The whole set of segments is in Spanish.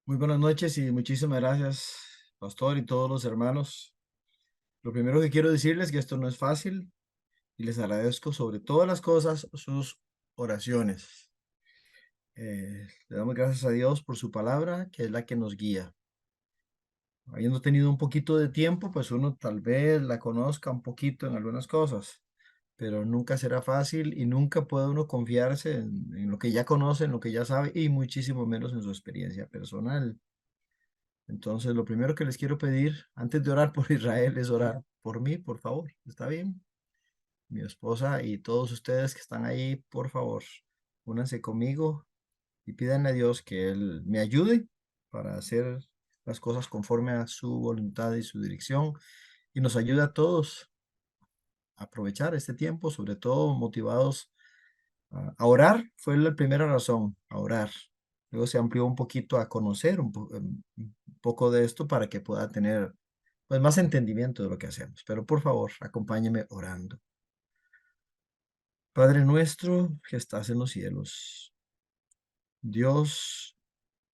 Muy buenas noches y muchísimas gracias, pastor y todos los hermanos. Lo primero que quiero decirles es que esto no es fácil y les agradezco sobre todas las cosas sus oraciones. Le damos gracias a Dios por su palabra, que es la que nos guía. Habiendo tenido un poquito de tiempo, pues uno tal vez la conozca un poquito en algunas cosas, pero nunca será fácil y nunca puede uno confiarse en lo que ya conoce, en lo que ya sabe y muchísimo menos en su experiencia personal. Entonces, lo primero que les quiero pedir antes de orar por Israel es orar por mí, por favor. ¿Está bien? Mi esposa y todos ustedes que están ahí, por favor, únanse conmigo y pídanle a Dios que Él me ayude para hacer las cosas conforme a su voluntad y su dirección y nos ayude a todos a aprovechar este tiempo, sobre todo motivados a orar. Fue la primera razón, a orar. Luego se amplió un poquito a conocer un poco de esto para que pueda tener pues más entendimiento de lo que hacemos. Pero por favor, acompáñeme orando. Padre nuestro que estás en los cielos, Dios,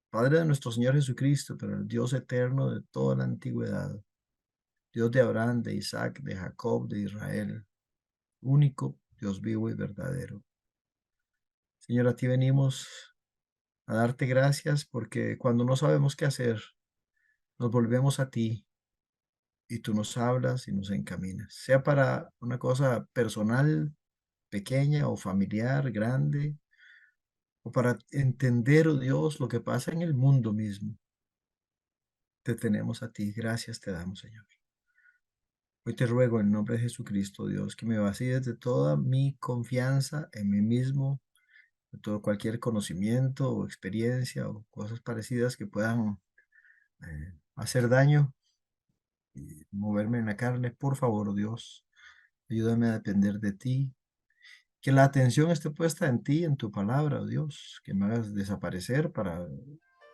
Padre de nuestro Señor Jesucristo, pero el Dios eterno de toda la antigüedad, Dios de Abraham, de Isaac, de Jacob, de Israel, único Dios vivo y verdadero. Señor, a ti venimos a darte gracias porque cuando no sabemos qué hacer, nos volvemos a ti y tú nos hablas y nos encaminas, sea para una cosa personal, pequeña o familiar, grande, o para entender, oh Dios, lo que pasa en el mundo mismo. Te tenemos a ti, gracias te damos, Señor. Hoy te ruego en nombre de Jesucristo, Dios, que me vacíes de toda mi confianza en mí mismo, de todo cualquier conocimiento o experiencia o cosas parecidas que puedan hacer daño y moverme en la carne. Por favor, oh Dios, ayúdame a depender de ti. Que la atención esté puesta en ti, en tu palabra, oh Dios, que me hagas desaparecer para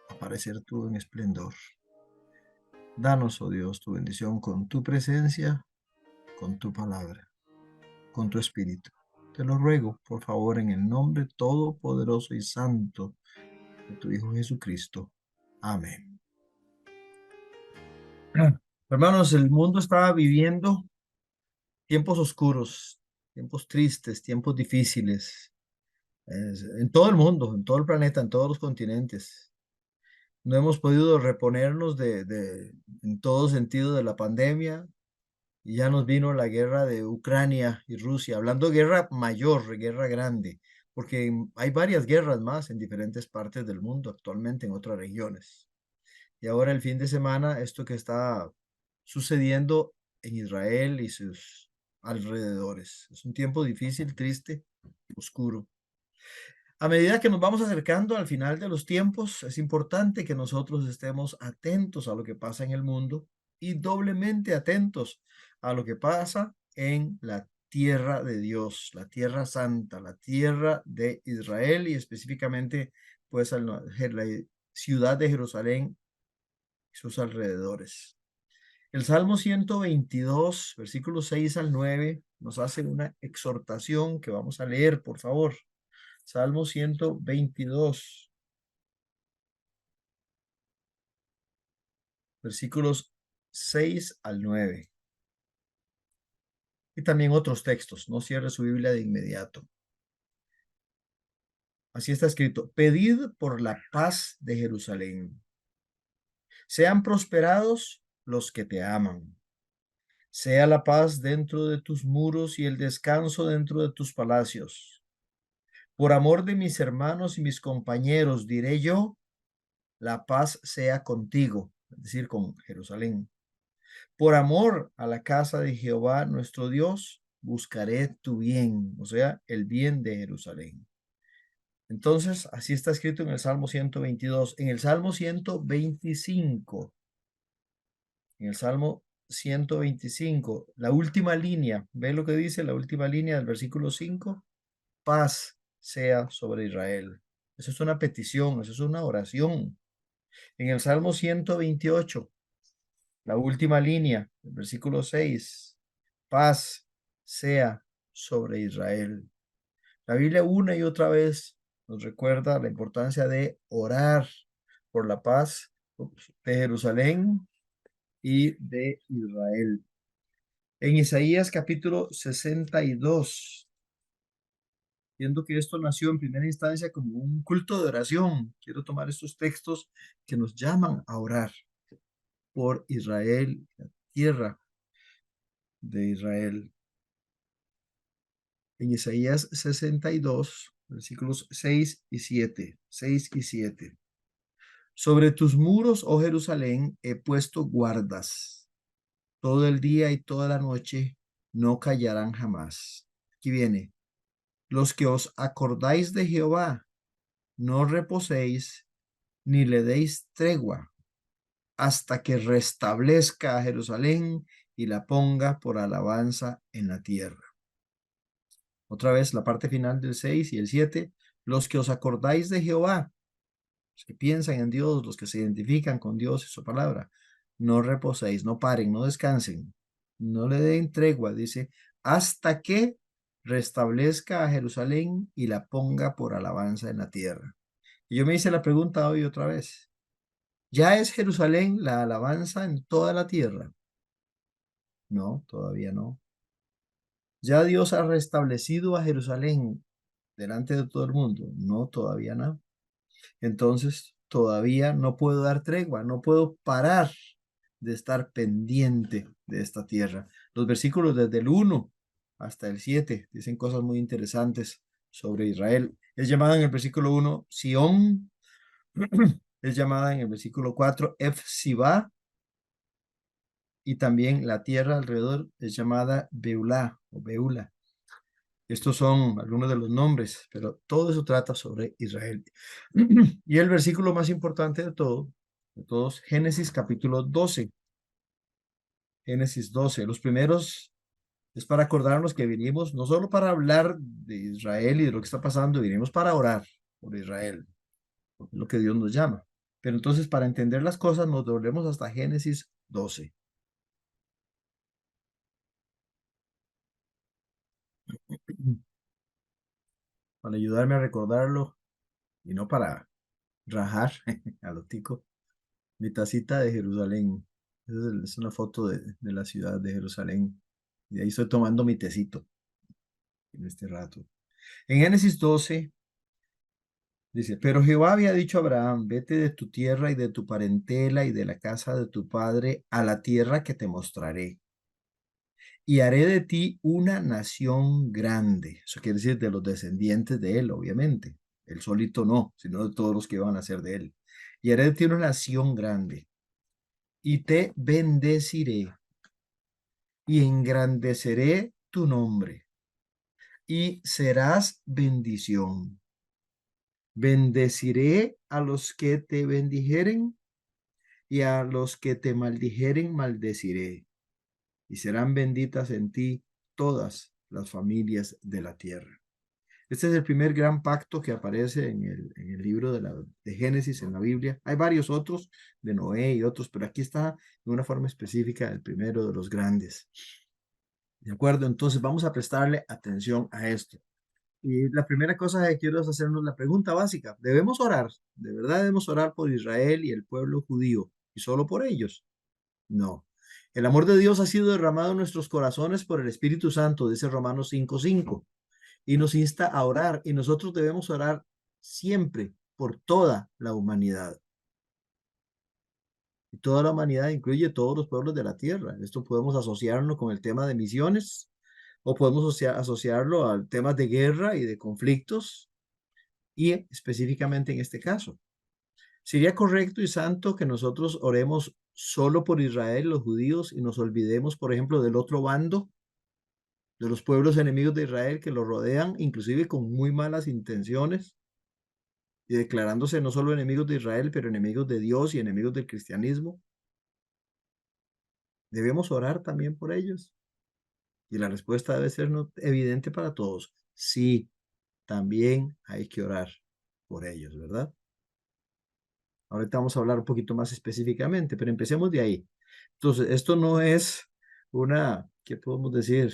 aparecer tú en esplendor. Danos, oh Dios, tu bendición con tu presencia, con tu palabra, con tu espíritu. Te lo ruego, por favor, en el nombre todopoderoso y santo de tu Hijo Jesucristo. Amén. Hermanos, el mundo está viviendo tiempos oscuros, tiempos tristes, tiempos difíciles, en todo el mundo, en todo el planeta, en todos los continentes. No hemos podido reponernos en todo sentido de la pandemia y ya nos vino la guerra de Ucrania y Rusia, hablando de guerra mayor, guerra grande, porque hay varias guerras más en diferentes partes del mundo actualmente en otras regiones. Y ahora el fin de semana, esto que está sucediendo en Israel y sus alrededores. Es un tiempo difícil, triste, oscuro. A medida que nos vamos acercando al final de los tiempos, es importante que nosotros estemos atentos a lo que pasa en el mundo y doblemente atentos a lo que pasa en la tierra de Dios, la tierra santa, la tierra de Israel y específicamente pues la ciudad de Jerusalén y sus alrededores. El Salmo 122, versículos 6 al 9, nos hace una exhortación que vamos a leer, por favor. Salmo 122, versículos 6 al 9. Y también otros textos. No cierre su Biblia de inmediato. Así está escrito. Pedid por la paz de Jerusalén. Sean prosperados los que te aman. Sea la paz dentro de tus muros y el descanso dentro de tus palacios. Por amor de mis hermanos y mis compañeros, diré yo, la paz sea contigo, es decir, con Jerusalén. Por amor a la casa de Jehová nuestro Dios, buscaré tu bien, o sea, el bien de Jerusalén. Entonces, así está escrito en el Salmo 122. En el Salmo 125, en el Salmo 125, la última línea, ¿ve lo que dice la última línea del versículo 5? Paz sea sobre Israel. Eso es una petición, eso es una oración. En el Salmo 128, la última línea, el versículo 6, paz sea sobre Israel. La Biblia una y otra vez nos recuerda la importancia de orar por la paz de Jerusalén y de Israel. En Isaías capítulo 62, viendo que esto nació en primera instancia como un culto de oración, quiero tomar estos textos que nos llaman a orar por Israel, la tierra de Israel. En Isaías 62, versículos 6 y 7. 6 y 7. Sobre tus muros, oh Jerusalén, he puesto guardas. Todo el día y toda la noche no callarán jamás. Aquí viene. Los que os acordáis de Jehová, no reposéis ni le deis tregua hasta que restablezca a Jerusalén y la ponga por alabanza en la tierra. Otra vez la parte final del 6 y el 7. Los que os acordáis de Jehová, los que piensan en Dios, los que se identifican con Dios y su palabra, no reposéis, no paren, no descansen, no le den tregua, dice, hasta que restablezca a Jerusalén y la ponga por alabanza en la tierra. Y yo me hice la pregunta hoy otra vez, ¿ya es Jerusalén la alabanza en toda la tierra? No, todavía no. ¿Ya Dios ha restablecido a Jerusalén delante de todo el mundo? No, todavía no. Entonces, todavía no puedo dar tregua, no puedo parar de estar pendiente de esta tierra. Los versículos desde el 1 hasta el 7 dicen cosas muy interesantes sobre Israel. Es llamada en el versículo 1 Sión, es llamada en el versículo 4 Efsibá, y también la tierra alrededor es llamada Beulah o Beula. Estos son algunos de los nombres, pero todo eso trata sobre Israel. Y el versículo más importante de todo, de todos, Génesis capítulo 12. Génesis 12. Los primeros es para acordarnos que vinimos no solo para hablar de Israel y de lo que está pasando, vinimos para orar por Israel, porque es lo que Dios nos llama. Pero entonces, para entender las cosas, nos volvemos hasta Génesis 12. Para ayudarme a recordarlo y no para rajar a lo tico. Mi tacita de Jerusalén. Es una foto de la ciudad de Jerusalén. Y ahí estoy tomando mi tecito en este rato. En Génesis 12 dice, pero Jehová había dicho a Abraham, vete de tu tierra y de tu parentela y de la casa de tu padre a la tierra que te mostraré. Y haré de ti una nación grande. Eso quiere decir de los descendientes de él, obviamente. Él solito no, sino de todos los que van a ser de él. Y haré de ti una nación grande. Y te bendeciré y engrandeceré tu nombre y serás bendición. Bendeciré a los que te bendijeren y a los que te maldijeren maldeciré. Y serán benditas en ti todas las familias de la tierra. Este es el primer gran pacto que aparece en el libro de Génesis en la Biblia. Hay varios otros, de Noé y otros, pero aquí está de una forma específica el primero de los grandes. ¿De acuerdo? Entonces vamos a prestarle atención a esto. Y la primera cosa que quiero es hacernos la pregunta básica. ¿Debemos orar? ¿De verdad debemos orar por Israel y el pueblo judío? ¿Y solo por ellos? No. El amor de Dios ha sido derramado en nuestros corazones por el Espíritu Santo, dice Romanos 5:5, y nos insta a orar, y nosotros debemos orar siempre por toda la humanidad. Y toda la humanidad incluye todos los pueblos de la tierra. Esto podemos asociarlo con el tema de misiones o podemos asociarlo al tema de guerra y de conflictos y específicamente en este caso. ¿Sería correcto y santo que nosotros oremos solo por Israel, los judíos, y nos olvidemos, por ejemplo, del otro bando, de los pueblos enemigos de Israel que lo rodean, inclusive con muy malas intenciones, y declarándose no solo enemigos de Israel, pero enemigos de Dios y enemigos del cristianismo? ¿Debemos orar también por ellos? Y la respuesta debe ser evidente para todos. Sí, también hay que orar por ellos, ¿verdad? Ahorita vamos a hablar un poquito más específicamente, pero empecemos de ahí. Entonces, esto no es una, ¿qué podemos decir?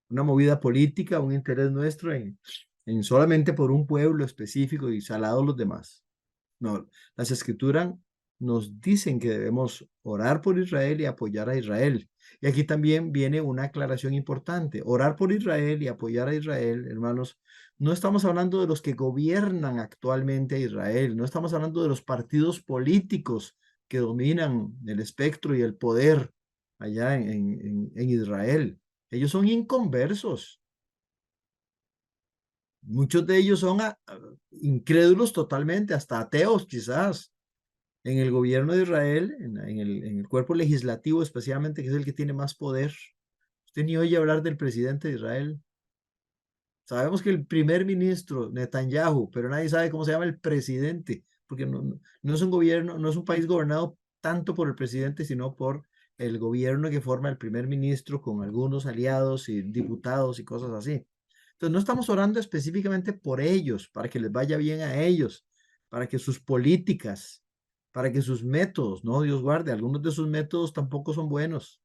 Una movida política, un interés nuestro en solamente por un pueblo específico y salados los demás. No, las escrituras nos dicen que debemos orar por Israel y apoyar a Israel. Y aquí también viene una aclaración importante. Orar por Israel y apoyar a Israel, hermanos, no estamos hablando de los que gobiernan actualmente a Israel, no estamos hablando de los partidos políticos que dominan el espectro y el poder allá en Israel. Ellos son inconversos. Muchos de ellos son incrédulos totalmente, hasta ateos quizás. En el gobierno de Israel, en el cuerpo legislativo especialmente, que es el que tiene más poder. Usted ni oye hablar del presidente de Israel. Sabemos que el primer ministro, Netanyahu, pero nadie sabe cómo se llama el presidente, porque no es un gobierno, no es un país gobernado tanto por el presidente, sino por el gobierno que forma el primer ministro con algunos aliados y diputados y cosas así. Entonces, no estamos orando específicamente por ellos, para que les vaya bien a ellos, para que sus políticas, para que sus métodos, no, Dios guarde, algunos de sus métodos tampoco son buenos.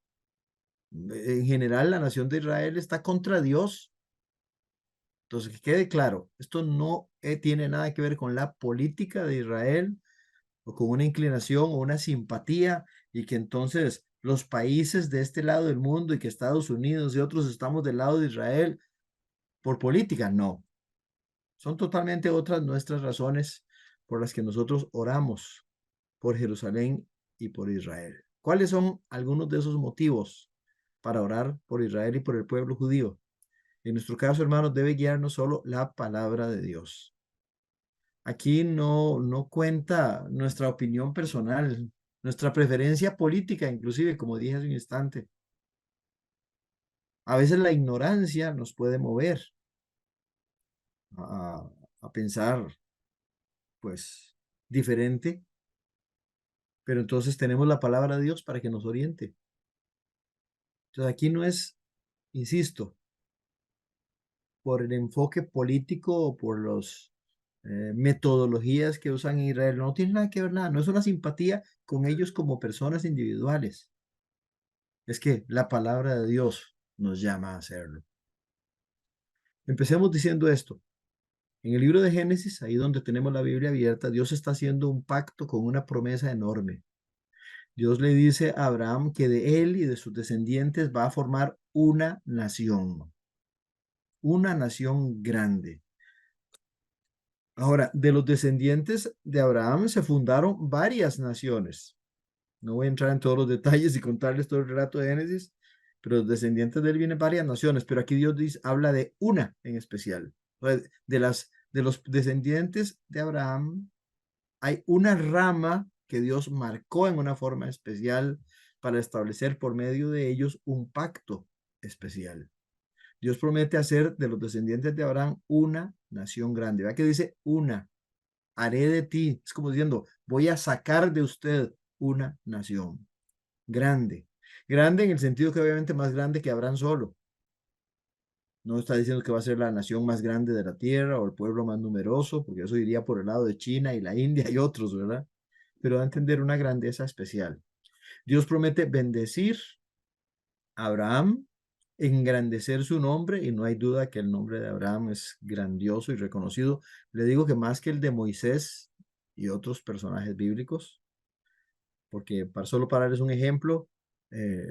En general, la nación de Israel está contra Dios. Entonces, que quede claro, esto no tiene nada que ver con la política de Israel o con una inclinación o una simpatía y que entonces los países de este lado del mundo y que Estados Unidos y otros estamos del lado de Israel por política, no. Son totalmente otras nuestras razones por las que nosotros oramos por Jerusalén y por Israel. ¿Cuáles son algunos de esos motivos para orar por Israel y por el pueblo judío? En nuestro caso, hermanos, debe guiarnos solo la palabra de Dios. Aquí no cuenta nuestra opinión personal, nuestra preferencia política, inclusive, como dije hace un instante. A veces la ignorancia nos puede mover a, a pensar, pues, diferente, pero entonces tenemos la palabra de Dios para que nos oriente. Entonces aquí no es, insisto, por el enfoque político o por las metodologías que usan en Israel, no tiene nada que ver nada, no es una simpatía con ellos como personas individuales, es que la palabra de Dios nos llama a hacerlo. Empecemos diciendo esto. En el libro de Génesis, ahí donde tenemos la Biblia abierta, Dios está haciendo un pacto con una promesa enorme. Dios le dice a Abraham que de él y de sus descendientes va a formar una nación grande. Ahora, de los descendientes de Abraham se fundaron varias naciones. No voy a entrar en todos los detalles y contarles todo el relato de Génesis, pero los descendientes de él vienen varias naciones, pero aquí Dios dice, habla de una en especial. De los descendientes de Abraham, hay una rama que Dios marcó en una forma especial para establecer por medio de ellos un pacto especial. Dios promete hacer de los descendientes de Abraham una nación grande. Vea que dice una, haré de ti. Es como diciendo, voy a sacar de usted una nación grande. Grande en el sentido que obviamente más grande que Abraham solo. No está diciendo que va a ser la nación más grande de la tierra o el pueblo más numeroso, porque eso iría por el lado de China y la India y otros, ¿verdad? Pero da a entender una grandeza especial. Dios promete bendecir a Abraham, engrandecer su nombre, y no hay duda que el nombre de Abraham es grandioso y reconocido. Le digo que más que el de Moisés y otros personajes bíblicos, porque solo para darles un ejemplo, eh,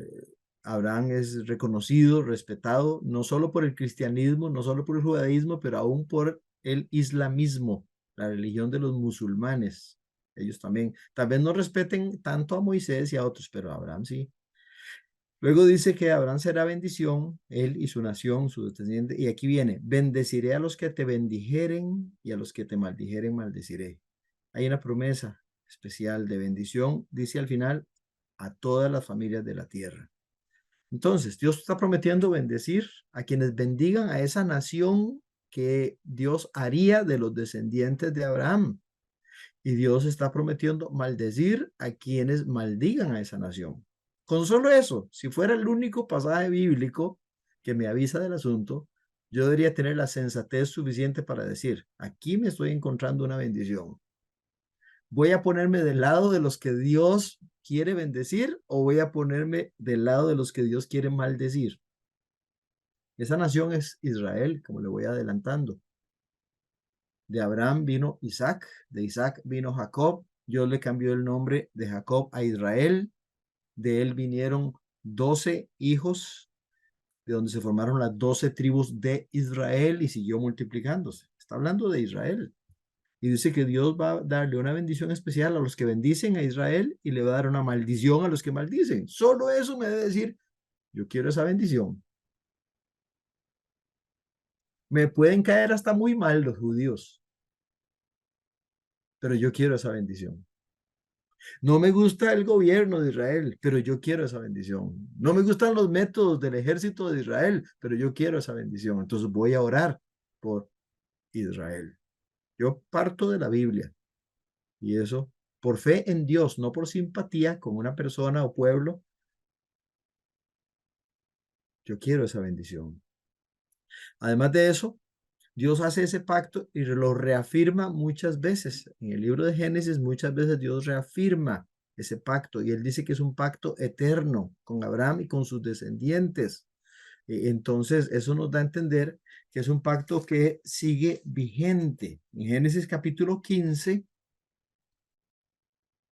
Abraham es reconocido, respetado, no solo por el cristianismo, no solo por el judaísmo, pero aún por el islamismo, la religión de los musulmanes. Ellos también, tal vez no respeten tanto a Moisés y a otros, pero a Abraham sí. Luego dice que Abraham será bendición, él y su nación, su descendiente. Y aquí viene, bendeciré a los que te bendijeren y a los que te maldijeren, maldeciré. Hay una promesa especial de bendición, dice al final, a todas las familias de la tierra. Entonces, Dios está prometiendo bendecir a quienes bendigan a esa nación que Dios haría de los descendientes de Abraham. Y Dios está prometiendo maldecir a quienes maldigan a esa nación. Con solo eso, si fuera el único pasaje bíblico que me avisa del asunto, yo debería tener la sensatez suficiente para decir, aquí me estoy encontrando una bendición. ¿Voy a ponerme del lado de los que Dios quiere bendecir o voy a ponerme del lado de los que Dios quiere maldecir? Esa nación es Israel, como le voy adelantando. De Abraham vino Isaac, de Isaac vino Jacob. Dios le cambió el nombre de Jacob a Israel. De él vinieron 12 hijos, de donde se formaron las 12 tribus de Israel y siguió multiplicándose. Está hablando de Israel. Y dice que Dios va a darle una bendición especial a los que bendicen a Israel y le va a dar una maldición a los que maldicen. Solo eso me debe decir, yo quiero esa bendición. Me pueden caer hasta muy mal los judíos, pero yo quiero esa bendición. No me gusta el gobierno de Israel, pero yo quiero esa bendición. No me gustan los métodos del ejército de Israel, pero yo quiero esa bendición. Entonces voy a orar por Israel. Yo parto de la Biblia y eso por fe en Dios, no por simpatía con una persona o pueblo. Yo quiero esa bendición. Además de eso, Dios hace ese pacto y lo reafirma muchas veces. En el libro de Génesis, muchas veces Dios reafirma ese pacto y él dice que es un pacto eterno con Abraham y con sus descendientes. Entonces, eso nos da a entender que es un pacto que sigue vigente. En Génesis capítulo 15,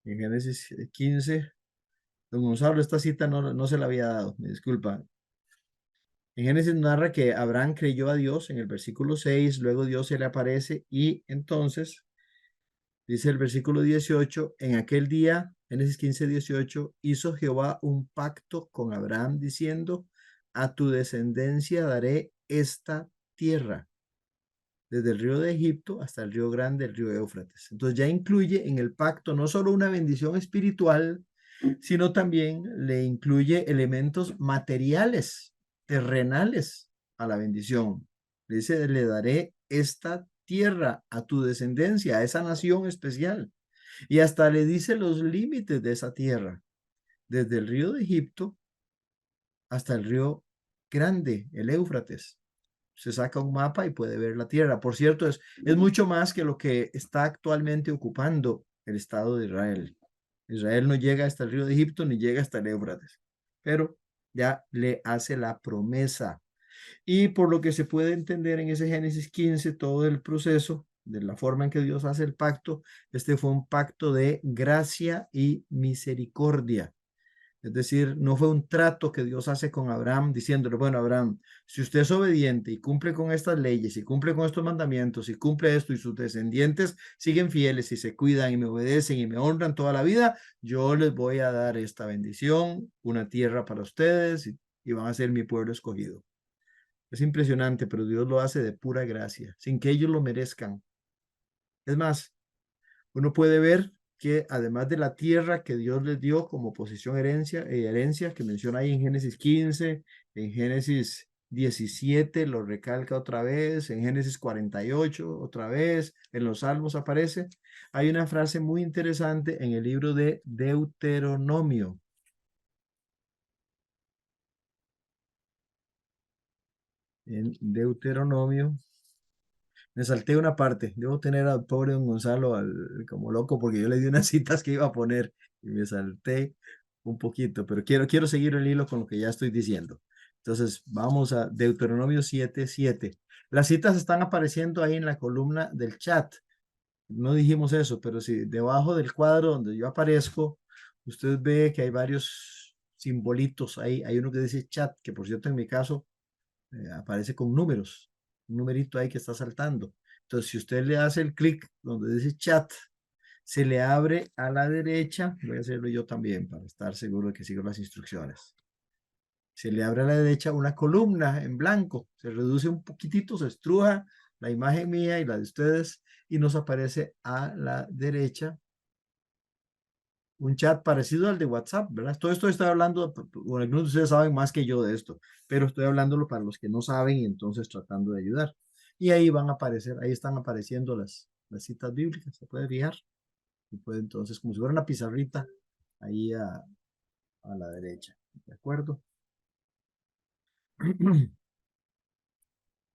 en Génesis 15, don Gonzalo, esta cita no se la había dado, me disculpa. En Génesis narra que Abraham creyó a Dios en el versículo 6, luego Dios se le aparece y entonces dice el versículo 18, en aquel día, Génesis 15, 18, hizo Jehová un pacto con Abraham diciendo, a tu descendencia daré esta tierra, desde el río de Egipto hasta el río grande, el río Éufrates. Entonces ya incluye en el pacto no solo una bendición espiritual, sino también le incluye elementos materiales, terrenales a la bendición. Le dice, le daré esta tierra a tu descendencia, a esa nación especial. Y hasta le dice los límites de esa tierra, desde el río de Egipto hasta el río grande, el Éufrates. Se saca un mapa y puede ver la tierra. Por cierto, es mucho más que lo que está actualmente ocupando el Estado de Israel. Israel no llega hasta el río de Egipto ni llega hasta el Éufrates, pero ya le hace la promesa. Y por lo que se puede entender en ese Génesis 15, todo el proceso, de la forma en que Dios hace el pacto, este fue un pacto de gracia y misericordia. Es decir, no fue un trato que Dios hace con Abraham diciéndole, bueno, Abraham, si usted es obediente y cumple con estas leyes y cumple con estos mandamientos y cumple esto y sus descendientes siguen fieles y se cuidan y me obedecen y me honran toda la vida, yo les voy a dar esta bendición, una tierra para ustedes y van a ser mi pueblo escogido. Es impresionante, pero Dios lo hace de pura gracia, sin que ellos lo merezcan. Es más, uno puede ver que además de la tierra que Dios les dio como posesión herencia que menciona ahí en Génesis 15, en Génesis 17 lo recalca otra vez, en Génesis 48 otra vez, en los Salmos aparece. Hay una frase muy interesante en el libro de Deuteronomio. En Deuteronomio me salté una parte. Debo tener al pobre don Gonzalo como loco porque yo le di unas citas que iba a poner y me salté un poquito, pero quiero seguir el hilo con lo que ya estoy diciendo. Entonces, vamos a Deuteronomio 7:7. Las citas están apareciendo ahí en la columna del chat. No dijimos eso, pero si debajo del cuadro donde yo aparezco, usted ve que hay varios simbolitos ahí. Hay uno que dice chat, que por cierto en mi caso aparece con números, un numerito ahí que está saltando. Entonces, si usted le hace el clic donde dice chat, se le abre a la derecha, voy a hacerlo yo también para estar seguro de que sigo las instrucciones. Se le abre a la derecha una columna en blanco, se reduce un poquitito, se estruja la imagen mía y la de ustedes y nos aparece a la derecha un chat parecido al de WhatsApp, ¿verdad? Todo esto estoy hablando, bueno, algunos de ustedes saben más que yo de esto, pero estoy hablándolo para los que no saben y entonces tratando de ayudar. Y ahí van a aparecer, ahí están apareciendo las citas bíblicas, se puede fijar. Y puede entonces, como si fuera una pizarrita, ahí a la derecha, ¿de acuerdo?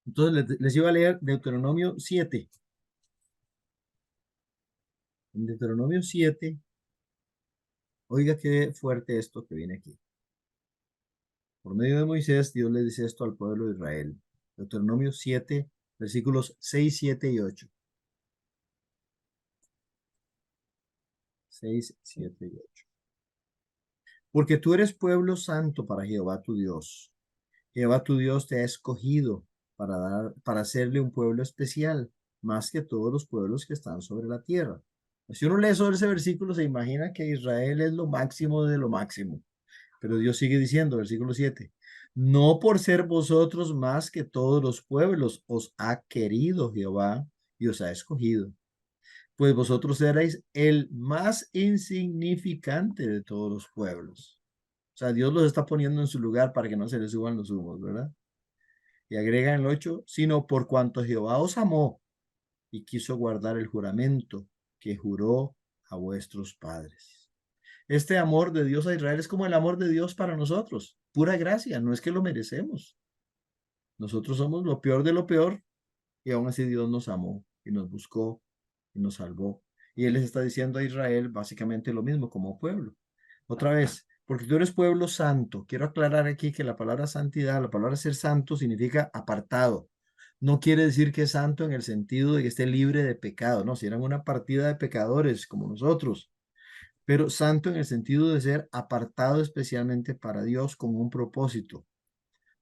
Entonces les iba a leer Deuteronomio 7. En Deuteronomio 7, oiga qué fuerte esto que viene aquí. Por medio de Moisés, Dios le dice esto al pueblo de Israel. Deuteronomio 7, versículos 6, 7 y 8. 6, 7 y 8. Porque tú eres pueblo santo para Jehová tu Dios. Jehová tu Dios te ha escogido para hacerle un pueblo especial, más que todos los pueblos que están sobre la tierra. Si uno lee sobre ese versículo, se imagina que Israel es lo máximo de lo máximo. Pero Dios sigue diciendo, versículo 7, no por ser vosotros más que todos los pueblos, os ha querido Jehová y os ha escogido, pues vosotros erais el más insignificante de todos los pueblos. O sea, Dios los está poniendo en su lugar para que no se les suban los humos, ¿verdad? Y agrega en el 8, sino por cuanto Jehová os amó y quiso guardar el juramento que juró a vuestros padres. Este amor de Dios a Israel es como el amor de Dios para nosotros, pura gracia, no es que lo merecemos. Nosotros somos lo peor de lo peor y aún así Dios nos amó y nos buscó y nos salvó. Y Él les está diciendo a Israel básicamente lo mismo como pueblo. Otra vez, porque tú eres pueblo santo. Quiero aclarar aquí que la palabra santidad, la palabra ser santo significa apartado. No quiere decir que es santo en el sentido de que esté libre de pecado, no, si eran una partida de pecadores como nosotros, pero santo en el sentido de ser apartado especialmente para Dios con un propósito.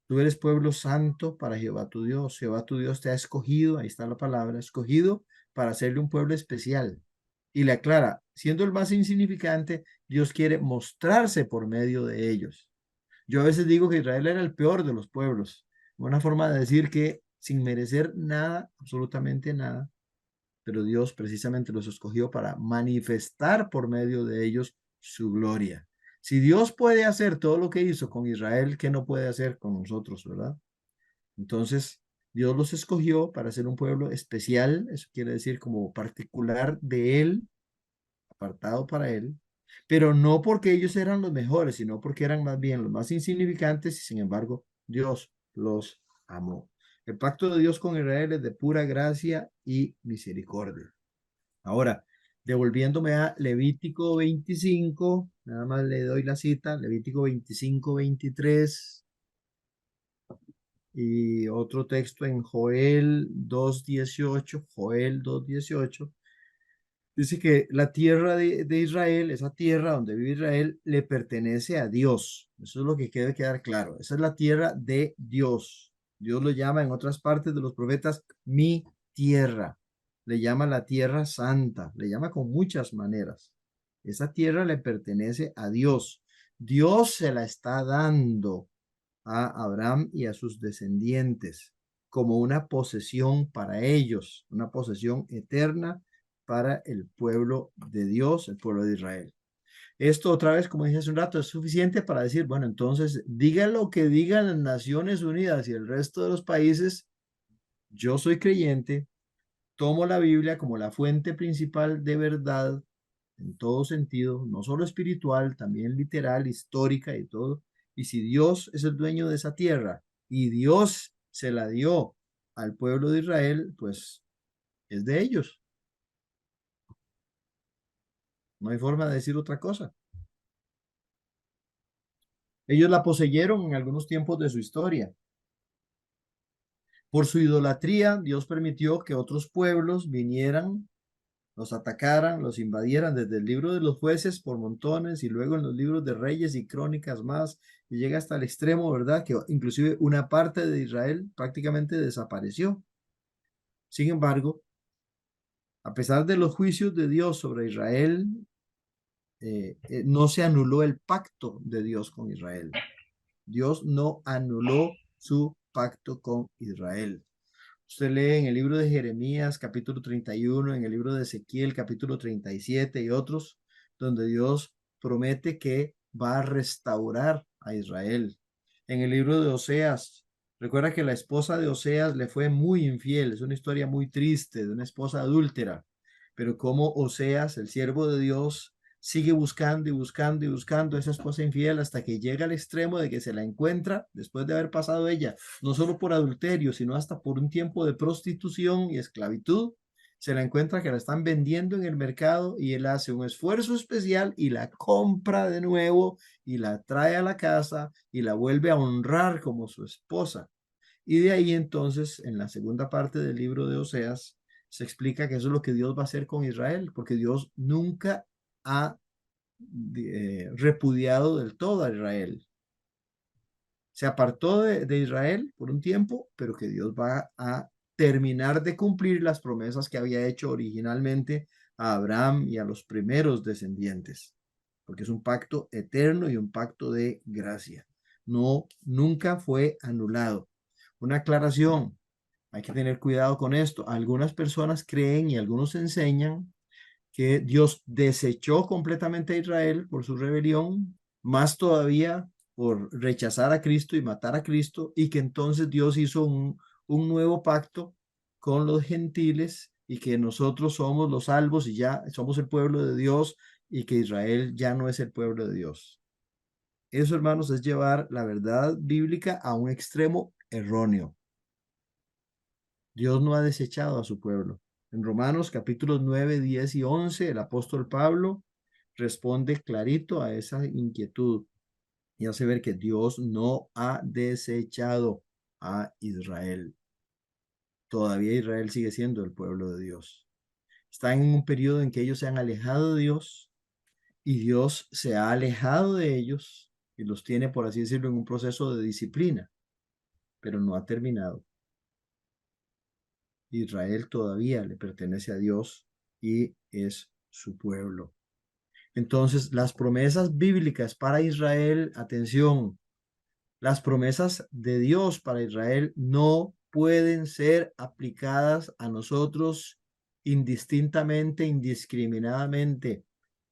Tú eres pueblo santo para Jehová tu Dios. Jehová tu Dios te ha escogido, ahí está la palabra, escogido para hacerle un pueblo especial. Y le aclara, siendo el más insignificante, Dios quiere mostrarse por medio de ellos. Yo a veces digo que Israel era el peor de los pueblos. Una forma de decir que sin merecer nada, absolutamente nada, pero Dios precisamente los escogió para manifestar por medio de ellos su gloria. Si Dios puede hacer todo lo que hizo con Israel, ¿qué no puede hacer con nosotros, verdad? Entonces, Dios los escogió para ser un pueblo especial, eso quiere decir como particular de Él, apartado para Él, pero no porque ellos eran los mejores, sino porque eran más bien los más insignificantes y sin embargo Dios los amó. El pacto de Dios con Israel es de pura gracia y misericordia. Ahora, devolviéndome a Levítico 25, nada más le doy la cita, Levítico 25, 23 y otro texto en Joel 2:18, Joel 2:18, dice que la tierra de Israel, esa tierra donde vive Israel, le pertenece a Dios. Eso es lo que debe quedar claro. Esa es la tierra de Dios. Dios lo llama en otras partes de los profetas mi tierra. Le llama la tierra santa. Le llama con muchas maneras. Esa tierra le pertenece a Dios. Dios se la está dando a Abraham y a sus descendientes como una posesión para ellos, una posesión eterna para el pueblo de Dios, el pueblo de Israel. Esto otra vez, como dije hace un rato, es suficiente para decir, bueno, entonces diga lo que digan las Naciones Unidas y el resto de los países, yo soy creyente, tomo la Biblia como la fuente principal de verdad en todo sentido, no solo espiritual, también literal, histórica y todo. Y si Dios es el dueño de esa tierra y Dios se la dio al pueblo de Israel, pues es de ellos. No hay forma de decir otra cosa. Ellos la poseyeron en algunos tiempos de su historia. Por su idolatría, Dios permitió que otros pueblos vinieran, los atacaran, los invadieran desde el libro de los jueces por montones y luego en los libros de reyes y crónicas más, y llega hasta el extremo, ¿verdad? Que inclusive una parte de Israel prácticamente desapareció. Sin embargo, a pesar de los juicios de Dios sobre Israel, no se anuló el pacto de Dios con Israel. Dios no anuló su pacto con Israel. Usted lee en el libro de Jeremías, capítulo 31, en el libro de Ezequiel, capítulo 37 y otros, donde Dios promete que va a restaurar a Israel. En el libro de Oseas, recuerda que la esposa de Oseas le fue muy infiel. Es una historia muy triste de una esposa adúltera. Pero como Oseas, el siervo de Dios, sigue buscando y buscando y buscando a esa esposa infiel hasta que llega al extremo de que se la encuentra después de haber pasado ella no solo por adulterio, sino hasta por un tiempo de prostitución y esclavitud. Se la encuentra que la están vendiendo en el mercado y él hace un esfuerzo especial y la compra de nuevo y la trae a la casa y la vuelve a honrar como su esposa. Y de ahí entonces, en la segunda parte del libro de Oseas, se explica que eso es lo que Dios va a hacer con Israel, porque Dios nunca ha repudiado del todo a Israel. Se apartó de Israel por un tiempo, pero que Dios va a terminar de cumplir las promesas que había hecho originalmente a Abraham y a los primeros descendientes, porque es un pacto eterno y un pacto de gracia. No, nunca fue anulado. Una aclaración, hay que tener cuidado con esto. Algunas personas creen y algunos enseñan que Dios desechó completamente a Israel por su rebelión, más todavía por rechazar a Cristo y matar a Cristo, y que entonces Dios hizo un nuevo pacto con los gentiles y que nosotros somos los salvos y ya somos el pueblo de Dios y que Israel ya no es el pueblo de Dios. Eso, hermanos, es llevar la verdad bíblica a un extremo erróneo. Dios no ha desechado a su pueblo. En Romanos capítulos 9, 10 y 11, el apóstol Pablo responde clarito a esa inquietud y hace ver que Dios no ha desechado a Israel. Todavía Israel sigue siendo el pueblo de Dios. Están en un periodo en que ellos se han alejado de Dios y Dios se ha alejado de ellos y los tiene, por así decirlo, en un proceso de disciplina, pero no ha terminado. Israel todavía le pertenece a Dios y es su pueblo. Entonces, las promesas bíblicas para Israel, atención, las promesas de Dios para Israel no pueden ser aplicadas a nosotros indistintamente, indiscriminadamente,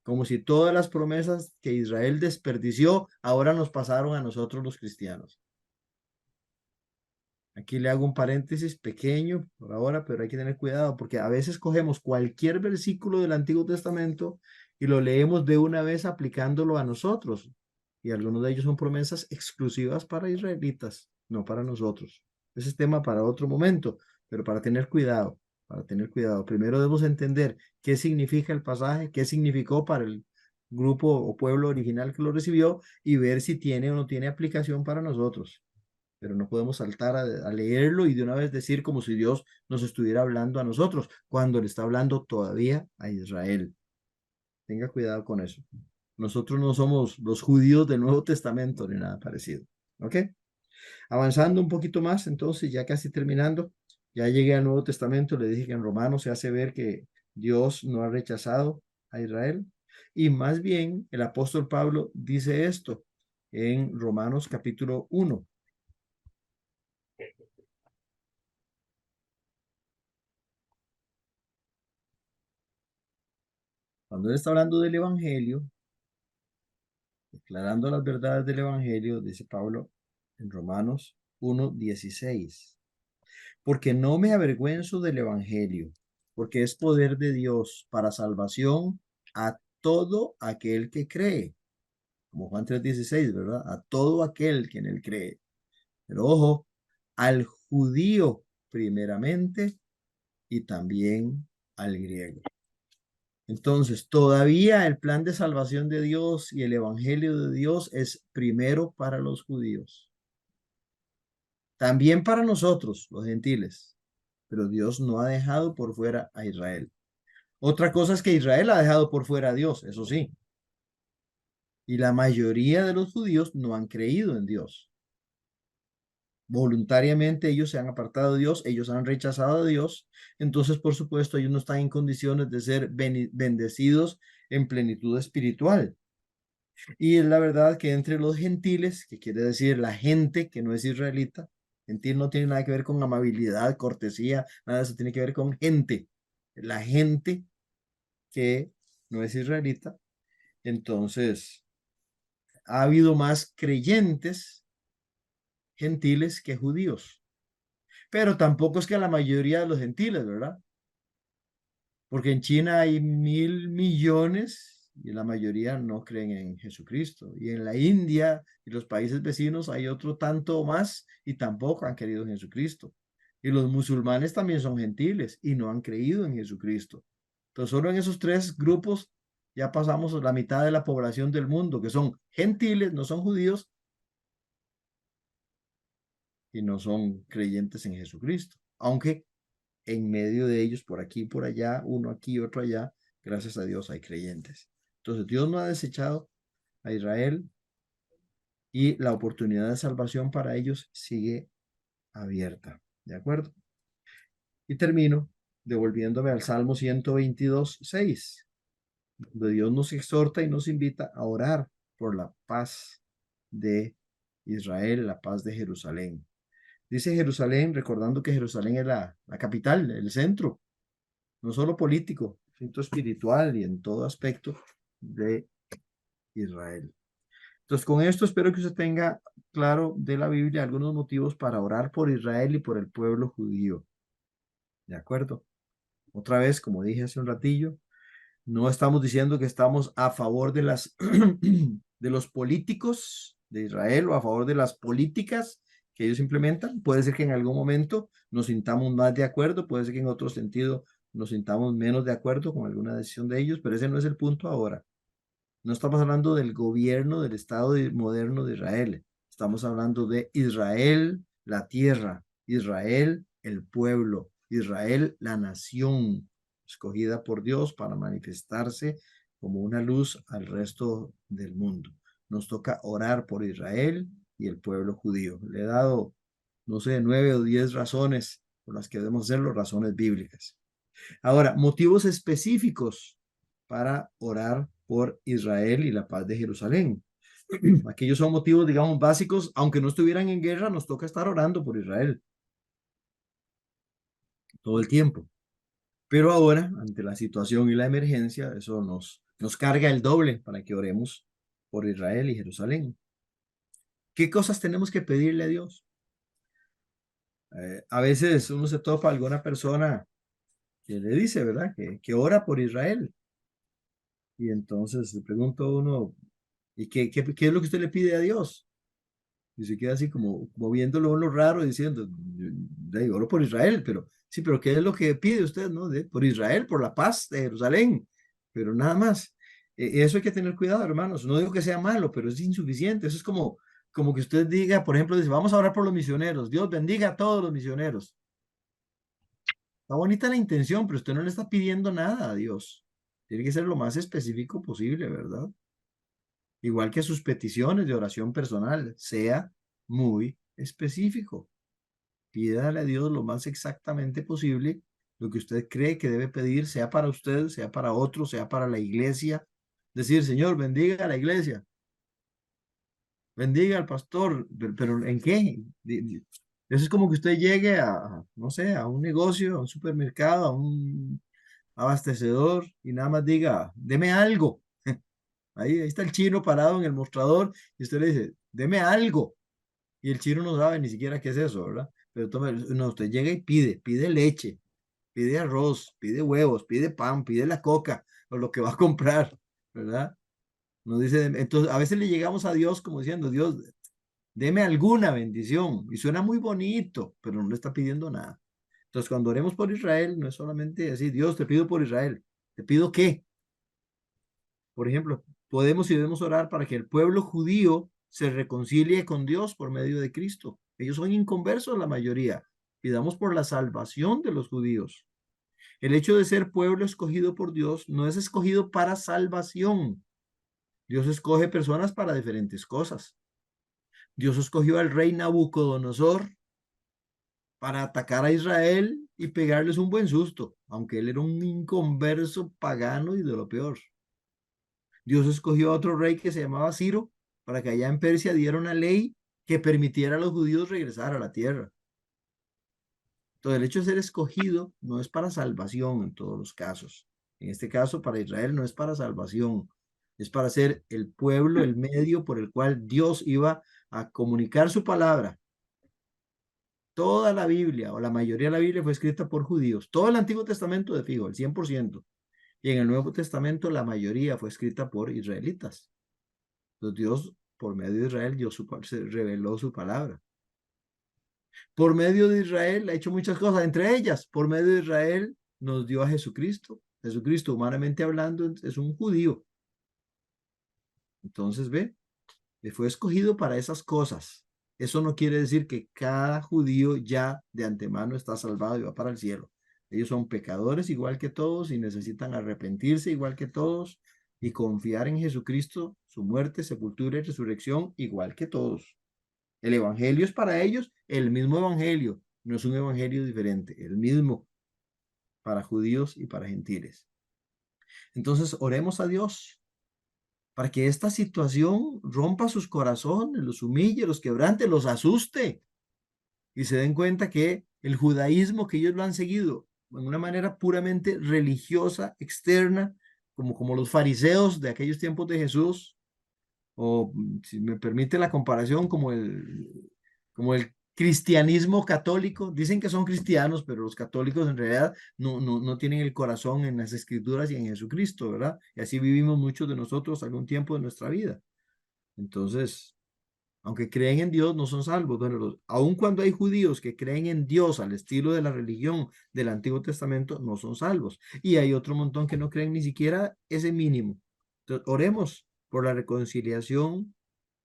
como si todas las promesas que Israel desperdició ahora nos pasaron a nosotros los cristianos. Aquí le hago un paréntesis pequeño por ahora, pero hay que tener cuidado porque a veces cogemos cualquier versículo del Antiguo Testamento y lo leemos de una vez aplicándolo a nosotros. Y algunos de ellos son promesas exclusivas para israelitas, no para nosotros. Ese es tema para otro momento, pero para tener cuidado, para tener cuidado. Primero debemos entender qué significa el pasaje, qué significó para el grupo o pueblo original que lo recibió y ver si tiene o no tiene aplicación para nosotros, pero no podemos saltar a leerlo y de una vez decir como si Dios nos estuviera hablando a nosotros, cuando le está hablando todavía a Israel. Tenga cuidado con eso. Nosotros no somos los judíos del Nuevo Testamento ni nada parecido. ¿Ok? Avanzando un poquito más, entonces, ya casi terminando, ya llegué al Nuevo Testamento, le dije que en Romanos se hace ver que Dios no ha rechazado a Israel. Y más bien, el apóstol Pablo dice esto en Romanos capítulo 1. Cuando él está hablando del Evangelio, declarando las verdades del Evangelio, dice Pablo en Romanos 1:16, porque no me avergüenzo del Evangelio, porque es poder de Dios para salvación a todo aquel que cree, como Juan 3:16, ¿verdad? A todo aquel que en él cree. Pero ojo, al judío primeramente y también al griego. Entonces, todavía el plan de salvación de Dios y el evangelio de Dios es primero para los judíos, también para nosotros, los gentiles, pero Dios no ha dejado por fuera a Israel. Otra cosa es que Israel ha dejado por fuera a Dios, eso sí, y la mayoría de los judíos no han creído en Dios. Voluntariamente ellos se han apartado de Dios, ellos han rechazado a Dios, entonces por supuesto ellos no están en condiciones de ser bendecidos en plenitud espiritual. Y es la verdad que entre los gentiles, que quiere decir la gente que no es israelita, gentil no tiene nada que ver con amabilidad, cortesía, nada de eso tiene que ver con gente. La gente que no es israelita, entonces ha habido más creyentes gentiles que judíos. Pero tampoco es que la mayoría de los gentiles, ¿verdad? Porque en China hay 1.000 millones y la mayoría no creen en Jesucristo. Y en la India y los países vecinos hay otro tanto más y tampoco han creído en Jesucristo. Y los musulmanes también son gentiles y no han creído en Jesucristo. Entonces, solo en esos tres grupos ya pasamos la mitad de la población del mundo, que son gentiles, no son judíos y no son creyentes en Jesucristo. Aunque en medio de ellos, por aquí y por allá, uno aquí y otro allá, gracias a Dios hay creyentes. Entonces Dios no ha desechado a Israel y la oportunidad de salvación para ellos sigue abierta. ¿De acuerdo? Y termino devolviéndome al Salmo 122:6, donde Dios nos exhorta y nos invita a orar por la paz de Israel, la paz de Jerusalén. Dice Jerusalén, recordando que Jerusalén es la capital, el centro, no solo político, sino espiritual y en todo aspecto de Israel. Entonces, con esto espero que usted tenga claro de la Biblia algunos motivos para orar por Israel y por el pueblo judío. ¿De acuerdo? Otra vez, como dije hace un ratillo, no estamos diciendo que estamos a favor de de los políticos de Israel o a favor de las políticas que ellos implementan. Puede ser que en algún momento nos sintamos más de acuerdo, puede ser que en otro sentido nos sintamos menos de acuerdo con alguna decisión de ellos, pero ese no es el punto ahora. No estamos hablando del gobierno del Estado moderno de Israel. Estamos hablando de Israel, la tierra, Israel, el pueblo, Israel, la nación escogida por Dios para manifestarse como una luz al resto del mundo. Nos toca orar por Israel y el pueblo judío. Le he dado, no sé, 9 o 10 razones por las que debemos hacerlo, razones bíblicas. Ahora, motivos específicos para orar por Israel y la paz de Jerusalén. Aquellos son motivos, digamos, básicos. Aunque no estuvieran en guerra, nos toca estar orando por Israel todo el tiempo. Pero ahora, ante la situación y la emergencia, eso nos carga el doble para que oremos por Israel y Jerusalén. ¿Qué cosas tenemos que pedirle a Dios? A veces uno se topa a alguna persona que le dice, ¿verdad? Que ora por Israel. Y entonces le pregunto a uno, ¿y qué es lo que usted le pide a Dios? Y se queda así como viéndolo uno raro diciendo, oro por Israel, pero sí, pero ¿qué es lo que pide usted, no? Por Israel, por la paz de Jerusalén, pero nada más. Eso hay que tener cuidado, hermanos. No digo que sea malo, pero es insuficiente. Eso es como que usted diga, por ejemplo, dice, vamos a orar por los misioneros. Dios bendiga a todos los misioneros. Está bonita la intención, pero usted no le está pidiendo nada a Dios. Tiene que ser lo más específico posible, ¿verdad? Igual que sus peticiones de oración personal, sea muy específico. Pídale a Dios lo más exactamente posible lo que usted cree que debe pedir, sea para usted, sea para otro, sea para la iglesia. Decir, Señor, bendiga a la iglesia, bendiga al pastor, pero ¿en qué? Eso es como que usted llegue no sé, a un negocio, a un supermercado, a un abastecedor y nada más diga, deme algo. Ahí está el chino parado en el mostrador y usted le dice, deme algo. Y el chino no sabe ni siquiera qué es eso, ¿verdad? Pero tome, no, usted llega y pide leche, pide arroz, pide huevos, pide pan, pide la coca o lo que va a comprar, ¿verdad? Nos dice, entonces a veces le llegamos a Dios como diciendo, Dios, deme alguna bendición. Y suena muy bonito, pero no le está pidiendo nada. Entonces cuando oremos por Israel, no es solamente decir, Dios, te pido por Israel. ¿Te pido qué? Por ejemplo, podemos y debemos orar para que el pueblo judío se reconcilie con Dios por medio de Cristo. Ellos son inconversos la mayoría. Pidamos por la salvación de los judíos. El hecho de ser pueblo escogido por Dios no es escogido para salvación. Dios escoge personas para diferentes cosas. Dios escogió al rey Nabucodonosor para atacar a Israel y pegarles un buen susto, aunque él era un inconverso pagano y de lo peor. Dios escogió a otro rey que se llamaba Ciro para que allá en Persia diera una ley que permitiera a los judíos regresar a la tierra. Entonces, el hecho de ser escogido no es para salvación en todos los casos. En este caso, para Israel no es para salvación, es para ser el pueblo, el medio por el cual Dios iba a comunicar su palabra. Toda la Biblia, o la mayoría de la Biblia, fue escrita por judíos. Todo el Antiguo Testamento de fijo, el 100%. Y en el Nuevo Testamento, la mayoría fue escrita por israelitas. Entonces Dios, por medio de Israel, se reveló su palabra. Por medio de Israel ha hecho muchas cosas, entre ellas, por medio de Israel nos dio a Jesucristo. Jesucristo, humanamente hablando, es un judío. Entonces, ve, fue escogido para esas cosas. Eso no quiere decir que cada judío ya de antemano está salvado y va para el cielo. Ellos son pecadores igual que todos y necesitan arrepentirse igual que todos, y confiar en Jesucristo, su muerte, sepultura y resurrección, igual que todos. El evangelio es para ellos el mismo evangelio, no es un evangelio diferente, el mismo para judíos y para gentiles. Entonces, oremos a Dios para que esta situación rompa sus corazones, los humille, los quebrante, los asuste y se den cuenta que el judaísmo que ellos lo han seguido de una manera puramente religiosa, externa, como los fariseos de aquellos tiempos de Jesús, o si me permite la comparación, como el cristianismo católico. Dicen que son cristianos, pero los católicos en realidad no tienen el corazón en las escrituras y en Jesucristo, ¿verdad? Y así vivimos muchos de nosotros algún tiempo de nuestra vida. Entonces, aunque creen en Dios, no son salvos. Bueno, aun cuando hay judíos que creen en Dios al estilo de la religión del Antiguo Testamento, no son salvos. Y hay otro montón que no creen ni siquiera ese mínimo. Entonces, oremos por la reconciliación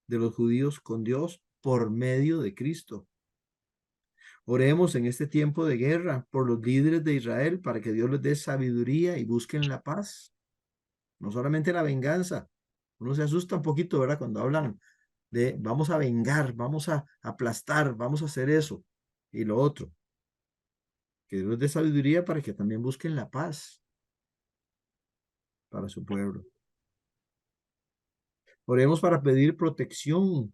de los judíos con Dios por medio de Cristo. Oremos en este tiempo de guerra por los líderes de Israel para que Dios les dé sabiduría y busquen la paz, no solamente la venganza. Uno se asusta un poquito, ¿verdad? Cuando hablan de vamos a vengar, vamos a aplastar, vamos a hacer eso y lo otro. Que Dios les dé sabiduría para que también busquen la paz para su pueblo. Oremos para pedir protección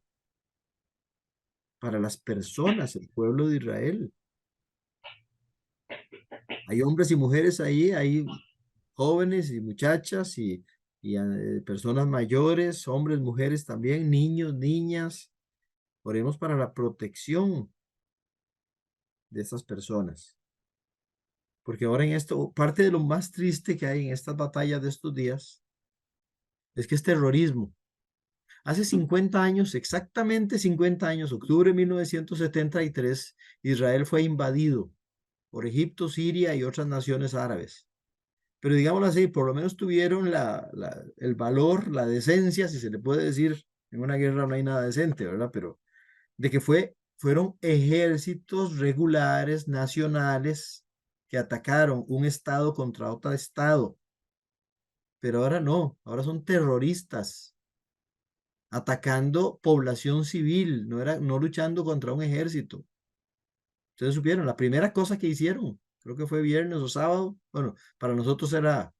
para las personas, el pueblo de Israel. Hay hombres y mujeres ahí, hay jóvenes y muchachas y personas mayores, hombres, mujeres también, niños, niñas. Oremos para la protección de estas personas. Porque ahora en esto, parte de lo más triste que hay en estas batallas de estos días es que es terrorismo. Hace 50 años, exactamente 50 años, octubre de 1973, Israel fue invadido por Egipto, Siria y otras naciones árabes. Pero digámoslo así, por lo menos tuvieron el valor, la decencia, si se le puede decir, en una guerra no hay nada decente, ¿verdad? Pero de que fueron ejércitos regulares, nacionales, que atacaron un estado contra otro estado. Pero ahora no, ahora son terroristas atacando población civil, no luchando contra un ejército. Ustedes supieron, la primera cosa que hicieron, creo que fue viernes o sábado, bueno, para nosotros era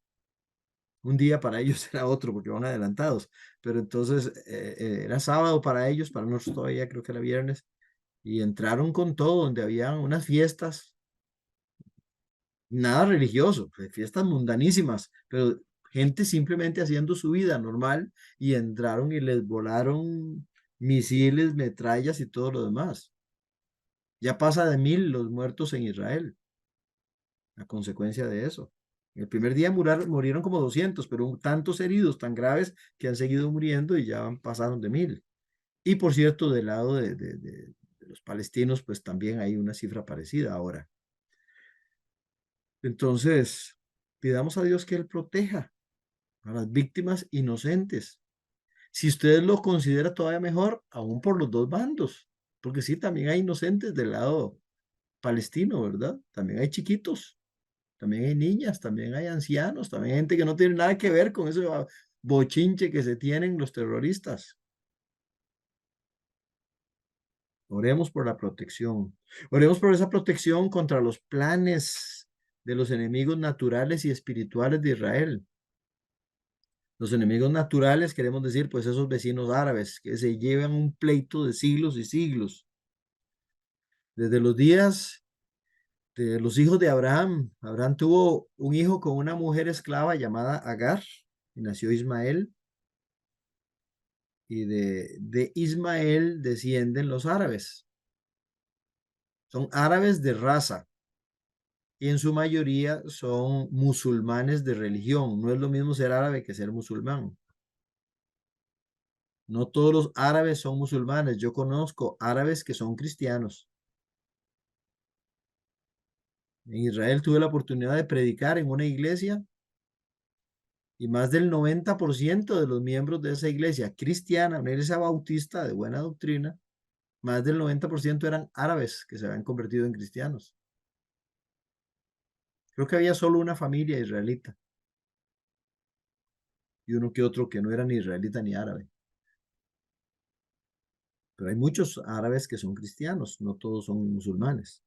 un día, para ellos era otro porque van adelantados, pero entonces era sábado para ellos, para nosotros todavía creo que era viernes, y entraron con todo, donde había unas fiestas, nada religioso, fiestas mundanísimas, pero gente simplemente haciendo su vida normal y entraron y les volaron misiles, metrallas y todo lo demás. Ya pasa de 1000 los muertos en Israel a consecuencia de eso. El primer día murieron como 200, pero tantos heridos tan graves que han seguido muriendo y ya pasaron de 1000. Y por cierto, del lado de los palestinos, pues también hay una cifra parecida ahora. Entonces, pidamos a Dios que Él proteja a las víctimas inocentes. Si usted lo considera todavía mejor, aún por los dos bandos, porque sí, también hay inocentes del lado palestino, ¿verdad? También hay chiquitos, también hay niñas, también hay ancianos, también hay gente que no tiene nada que ver con ese bochinche que se tienen los terroristas. Oremos por la protección. Oremos por esa protección contra los planes de los enemigos naturales y espirituales de Israel. Los enemigos naturales, queremos decir, pues esos vecinos árabes que se llevan un pleito de siglos y siglos. Desde los días de los hijos de Abraham. Abraham tuvo un hijo con una mujer esclava llamada Agar y nació Ismael. Y de Ismael descienden los árabes. Son árabes de raza y en su mayoría son musulmanes de religión. No es lo mismo ser árabe que ser musulmán. No todos los árabes son musulmanes. Yo conozco árabes que son cristianos. En Israel tuve la oportunidad de predicar en una iglesia y más del 90% de los miembros de esa iglesia cristiana, una iglesia bautista de buena doctrina, más del 90% eran árabes que se habían convertido en cristianos. Creo que había solo una familia israelita. y uno que otro que no era ni israelita ni árabe. Pero hay muchos árabes que son cristianos, no todos son musulmanes.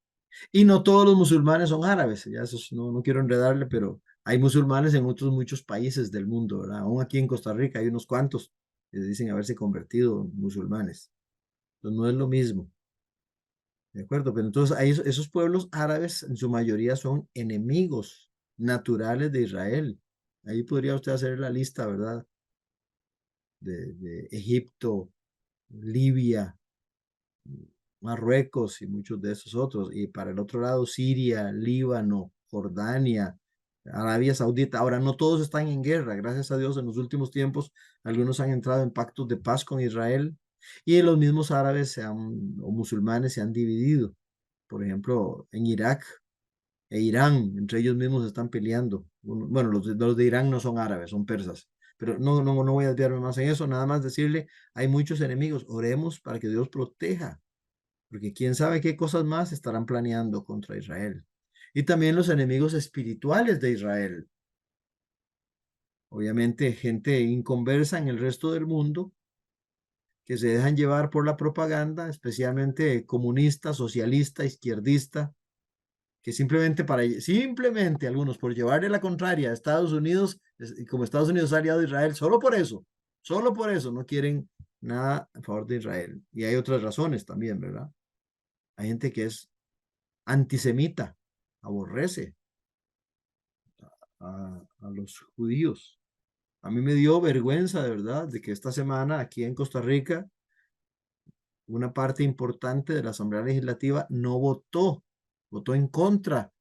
Y no todos los musulmanes son árabes, ya eso no quiero enredarle, pero hay musulmanes en otros muchos países del mundo, ¿verdad? Aún aquí en Costa Rica hay unos cuantos que dicen haberse convertido en musulmanes. Entonces no es lo mismo, ¿de acuerdo? Pero entonces esos pueblos árabes en su mayoría son enemigos naturales de Israel. Ahí podría usted hacer la lista, ¿verdad? De Egipto, Libia, Marruecos y muchos de esos otros. Y para el otro lado, Siria, Líbano, Jordania, Arabia Saudita. Ahora, no todos están en guerra. Gracias a Dios, en los últimos tiempos, algunos han entrado en pactos de paz con Israel y los mismos árabes o musulmanes se han dividido. Por ejemplo, en Irak e Irán, entre ellos mismos están peleando. Bueno, los de Irán no son árabes, son persas. Pero no voy a desviarme más en eso, nada más decirle, hay muchos enemigos. Oremos para que Dios proteja, porque quién sabe qué cosas más estarán planeando contra Israel. Y también los enemigos espirituales de Israel. Obviamente, gente inconversa en el resto del mundo que se dejan llevar por la propaganda, especialmente comunista, socialista, izquierdista, que simplemente algunos por llevarle la contraria a Estados Unidos, y como Estados Unidos ha aliado a Israel, solo por eso no quieren nada a favor de Israel. Y hay otras razones también, ¿verdad? Hay gente que es antisemita, aborrece a los judíos. A mí me dio vergüenza de verdad de que esta semana aquí en Costa Rica una parte importante de la Asamblea Legislativa no votó en contra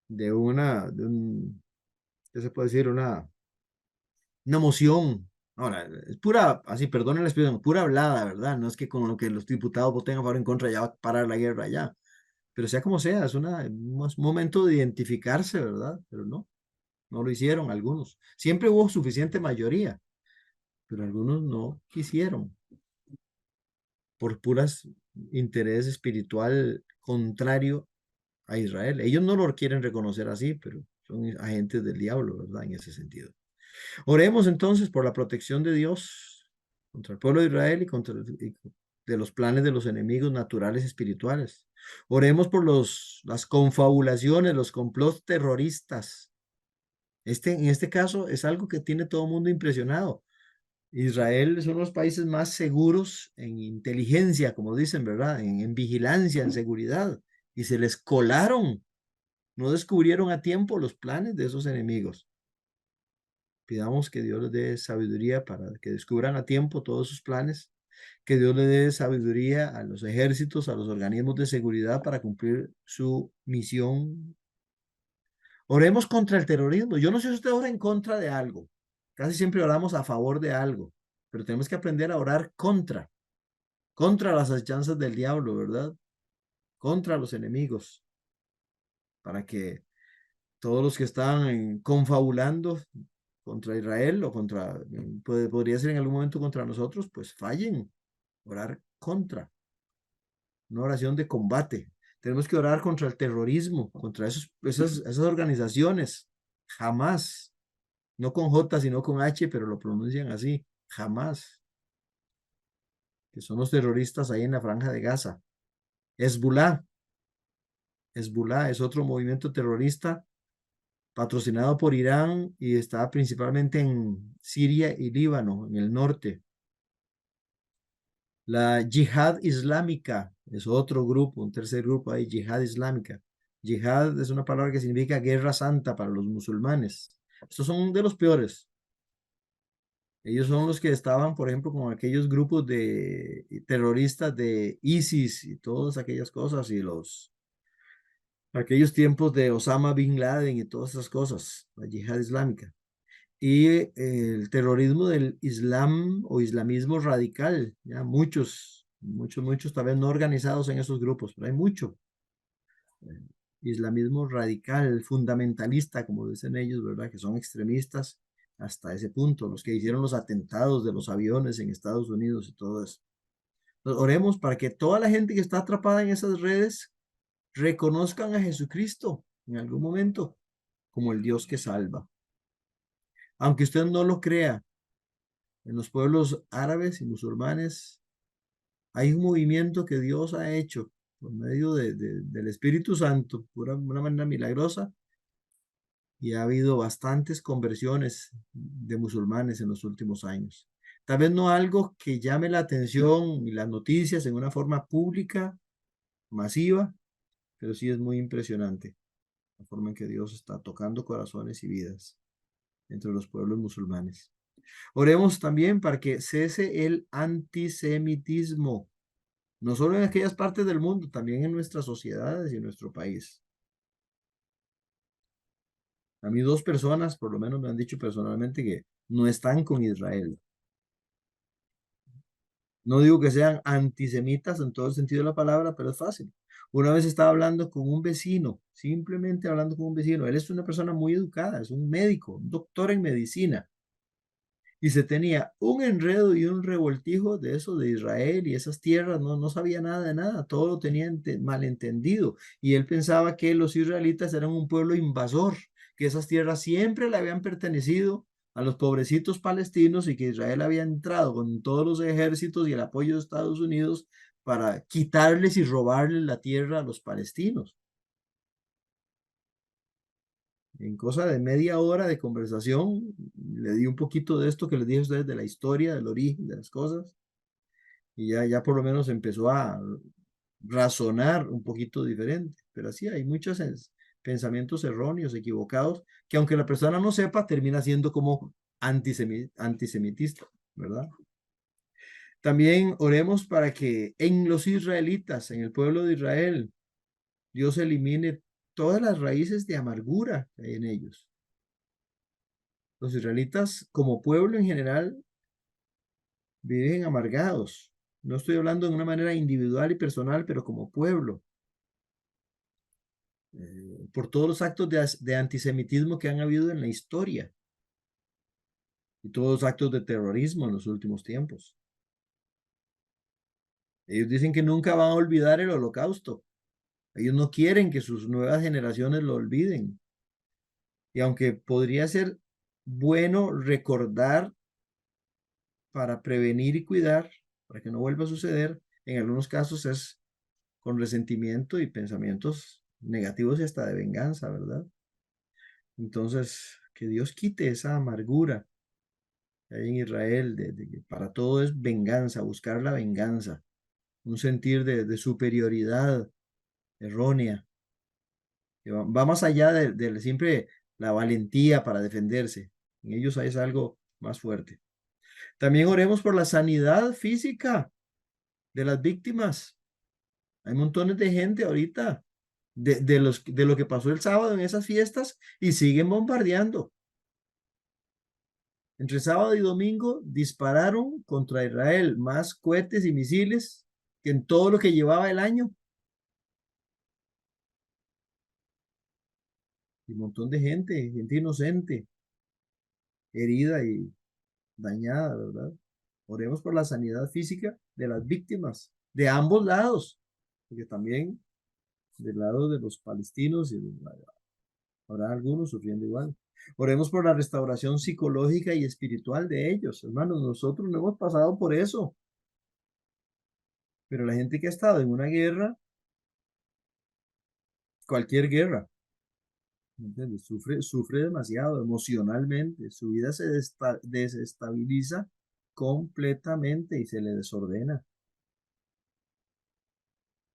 ¿qué se puede decir? Una moción. Ahora, es pura, así, perdonen la expresión, pura hablada, ¿verdad? No es que con lo que los diputados voten a favor o en contra ya va a parar la guerra ya. Pero sea como sea, es un momento de identificarse, ¿verdad? Pero no lo hicieron algunos. Siempre hubo suficiente mayoría, pero algunos no quisieron por puras interés espiritual contrario a Israel. Ellos no lo quieren reconocer así, pero son agentes del diablo, ¿verdad? En ese sentido. Oremos entonces por la protección de Dios contra el pueblo de Israel y de los planes de los enemigos naturales y espirituales. Oremos por las confabulaciones, los complots terroristas. En este caso es algo que tiene todo el mundo impresionado. Israel es uno de los países más seguros en inteligencia, como dicen, ¿verdad? En vigilancia, en seguridad. Y se les colaron, no descubrieron a tiempo los planes de esos enemigos. Pidamos que Dios les dé sabiduría para que descubran a tiempo todos sus planes, que Dios le dé sabiduría a los ejércitos, a los organismos de seguridad para cumplir su misión. Oremos contra el terrorismo. Yo no sé si usted ora en contra de algo. Casi siempre oramos a favor de algo, pero tenemos que aprender a orar contra las acechanzas del diablo, ¿verdad? Contra los enemigos, para que todos los que están confabulando contra Israel o podría ser en algún momento contra nosotros, pues fallen. Orar contra, una oración de combate. Tenemos que orar contra el terrorismo, contra esas organizaciones. Jamás, no con J, sino con H, pero lo pronuncian así. Jamás. Que son los terroristas ahí en la Franja de Gaza. Hezbollah. Hezbollah es otro movimiento terrorista patrocinado por Irán y está principalmente en Siria y Líbano, en el norte. La yihad islámica es otro grupo, un tercer grupo ahí, yihad islámica. Yihad es una palabra que significa guerra santa para los musulmanes. Estos son de los peores. Ellos son los que estaban, por ejemplo, con aquellos grupos de terroristas de ISIS y todas aquellas cosas y aquellos tiempos de Osama Bin Laden y todas esas cosas, la yihad islámica. Y el terrorismo del Islam o islamismo radical, ya muchos tal vez no organizados en esos grupos, pero hay mucho. eh, Islamismo radical, fundamentalista, como dicen ellos, ¿verdad? Que son extremistas hasta ese punto, los que hicieron los atentados de los aviones en Estados Unidos y todo eso. Entonces, oremos para que toda la gente que está atrapada en esas redes reconozcan a Jesucristo en algún momento como el Dios que salva. Aunque usted no lo crea, en los pueblos árabes y musulmanes hay un movimiento que Dios ha hecho por medio del Espíritu Santo, de una manera milagrosa, y ha habido bastantes conversiones de musulmanes en los últimos años. Tal vez no algo que llame la atención y las noticias en una forma pública, masiva, pero sí es muy impresionante la forma en que Dios está tocando corazones y vidas entre los pueblos musulmanes. Oremos también para que cese el antisemitismo, no solo en aquellas partes del mundo, también en nuestras sociedades y en nuestro país. A mí dos personas, por lo menos, me han dicho personalmente que no están con Israel. No digo que sean antisemitas en todo el sentido de la palabra, pero es fácil. Una vez estaba hablando con un vecino, simplemente hablando con un vecino. Él es una persona muy educada, es un médico, un doctor en medicina. Y se tenía un enredo y un revoltijo de eso de Israel y esas tierras, no sabía nada de nada, todo lo tenía malentendido. Y él pensaba que los israelitas eran un pueblo invasor, que esas tierras siempre le habían pertenecido a los pobrecitos palestinos y que Israel había entrado con todos los ejércitos y el apoyo de Estados Unidos para quitarles y robarles la tierra a los palestinos. En cosa de media hora de conversación, le di un poquito de esto que les dije a ustedes de la historia, del origen de las cosas, y ya por lo menos empezó a razonar un poquito diferente. Pero así hay muchos pensamientos erróneos, equivocados, que aunque la persona no sepa, termina siendo como antisemitista, ¿verdad? También oremos para que en los israelitas, en el pueblo de Israel, Dios elimine todas las raíces de amargura que hay en ellos. Los israelitas, como pueblo en general, viven amargados. No estoy hablando de una manera individual y personal, pero como pueblo, por todos los actos de antisemitismo que han habido en la historia y todos los actos de terrorismo en los últimos tiempos. Ellos dicen que nunca van a olvidar el holocausto. Ellos no quieren que sus nuevas generaciones lo olviden. Y aunque podría ser bueno recordar para prevenir y cuidar, para que no vuelva a suceder, en algunos casos es con resentimiento y pensamientos negativos y hasta de venganza, ¿verdad? Entonces, que Dios quite esa amargura que hay en Israel, de que para todo es venganza, buscar la venganza, un sentir de superioridad errónea, que va más allá de siempre la valentía para defenderse. En ellos hay algo más fuerte. También oremos por la sanidad física de las víctimas. Hay montones de gente ahorita de lo que pasó el sábado en esas fiestas y siguen bombardeando. Entre sábado y domingo dispararon contra Israel más cohetes y misiles que en todo lo que llevaba el año. Y un montón de gente inocente, herida y dañada, ¿verdad? Oremos por la sanidad física de las víctimas, de ambos lados, porque también del lado de los palestinos y habrá algunos sufriendo igual. Oremos por la restauración psicológica y espiritual de ellos. Hermanos, nosotros no hemos pasado por eso, pero la gente que ha estado en una guerra, cualquier guerra, ¿entiendes? Sufre demasiado emocionalmente, su vida se desestabiliza completamente y se le desordena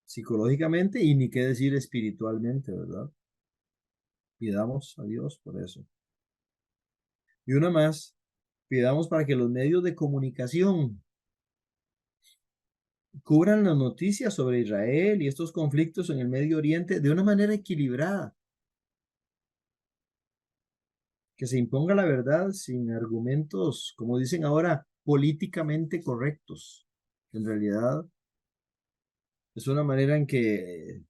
psicológicamente y ni qué decir espiritualmente, ¿verdad? Pidamos a Dios por eso. Y una más, pidamos para que los medios de comunicación cubran las noticias sobre Israel y estos conflictos en el Medio Oriente de una manera equilibrada, que se imponga la verdad sin argumentos, como dicen ahora, políticamente correctos. En realidad es una manera en que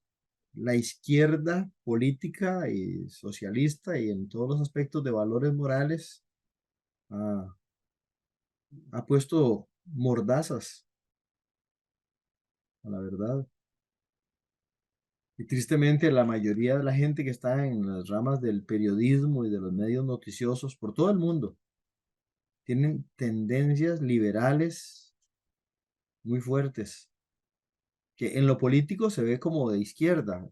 la izquierda política y socialista y en todos los aspectos de valores morales ha puesto mordazas a la verdad. Y tristemente la mayoría de la gente que está en las ramas del periodismo y de los medios noticiosos por todo el mundo tienen tendencias liberales muy fuertes, que en lo político se ve como de izquierda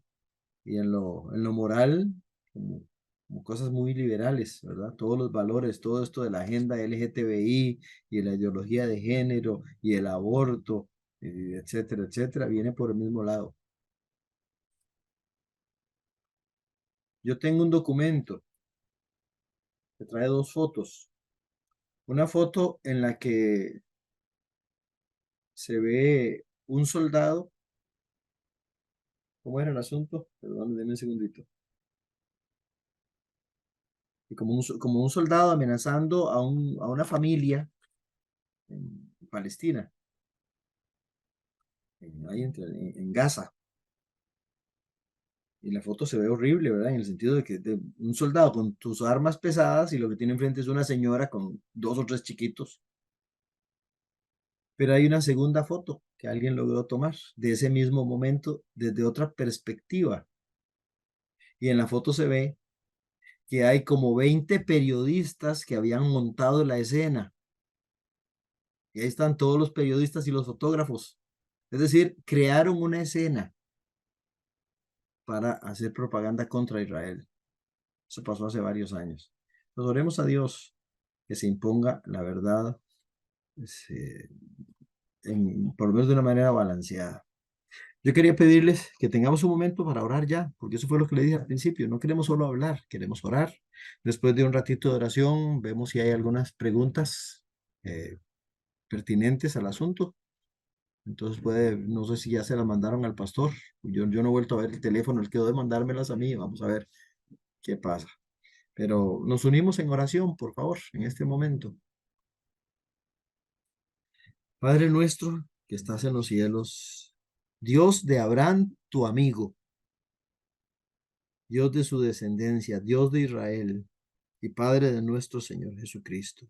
y en lo moral como, como cosas muy liberales, ¿verdad? Todos los valores, todo esto de la agenda LGTBI y de la ideología de género y el aborto, etcétera, etcétera, viene por el mismo lado. Yo tengo un documento que trae dos fotos. Una foto en la que se ve un soldado. ¿Cómo era el asunto? Perdón, denme un segundito. Y como un soldado amenazando a una familia en Palestina, en Gaza. Y la foto se ve horrible, ¿verdad? En el sentido de que un soldado con sus armas pesadas y lo que tiene enfrente es una señora con dos o tres chiquitos. Pero hay una segunda foto que alguien logró tomar de ese mismo momento desde otra perspectiva. Y en la foto se ve que hay como 20 periodistas que habían montado la escena. Y ahí están todos los periodistas y los fotógrafos. Es decir, crearon una escena para hacer propaganda contra Israel. Eso pasó hace varios años. Nos oremos a Dios que se imponga la verdad este, por lo menos de una manera balanceada. Yo quería pedirles que tengamos un momento para orar ya, porque eso fue lo que le dije al principio. No queremos solo hablar, queremos orar. Después de un ratito de oración, vemos si hay algunas preguntas eh, pertinentes al asunto. Entonces no sé si ya se las mandaron al pastor. Yo no he vuelto a ver el teléfono, él quedó de mandármelas a mí. Vamos a ver qué pasa. Pero nos unimos en oración, por favor, en este momento. Padre nuestro que estás en los cielos, Dios de Abraham, tu amigo, Dios de su descendencia, Dios de Israel y Padre de nuestro Señor Jesucristo.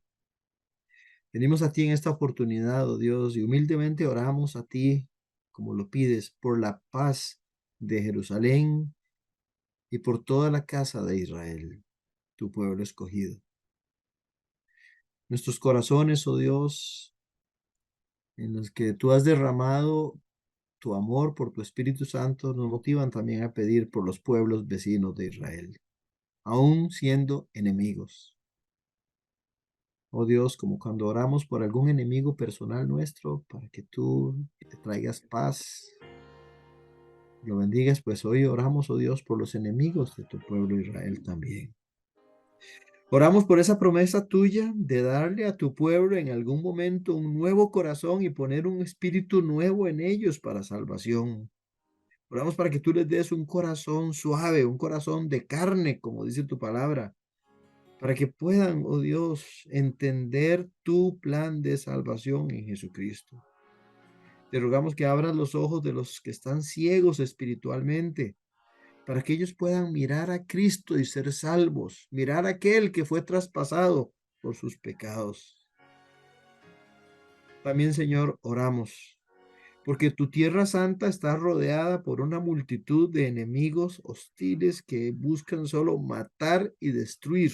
Venimos a ti en esta oportunidad, oh Dios, y humildemente oramos a ti, como lo pides, por la paz de Jerusalén y por toda la casa de Israel, tu pueblo escogido. Nuestros corazones, oh Dios, en los que tú has derramado tu amor por tu Espíritu Santo, nos motivan también a pedir por los pueblos vecinos de Israel, aun siendo enemigos. Oh Dios, como cuando oramos por algún enemigo personal nuestro, para que tú le traigas paz, lo bendigas, pues hoy oramos, oh Dios, por los enemigos de tu pueblo Israel también. Oramos por esa promesa tuya de darle a tu pueblo en algún momento un nuevo corazón y poner un espíritu nuevo en ellos para salvación. Oramos para que tú les des un corazón suave, un corazón de carne, como dice tu palabra, para que puedan, oh Dios, entender tu plan de salvación en Jesucristo. Te rogamos que abras los ojos de los que están ciegos espiritualmente, para que ellos puedan mirar a Cristo y ser salvos, mirar a aquel que fue traspasado por sus pecados. También, Señor, oramos, porque tu tierra santa está rodeada por una multitud de enemigos hostiles que buscan solo matar y destruir.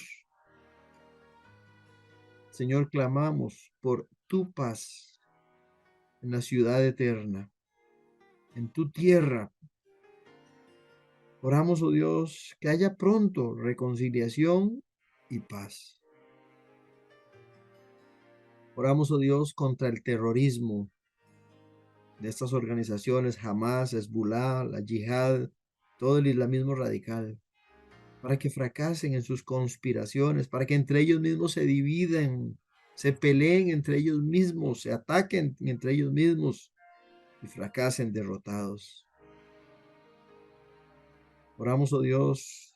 Señor, clamamos por tu paz en la ciudad eterna, en tu tierra. Oramos, oh Dios, que haya pronto reconciliación y paz. Oramos, oh Dios, contra el terrorismo de estas organizaciones, Hamas, Hezbollah, la Yihad, todo el islamismo radical, para que fracasen en sus conspiraciones, para que entre ellos mismos se dividan, se peleen entre ellos mismos, se ataquen entre ellos mismos y fracasen derrotados. Oramos, oh Dios,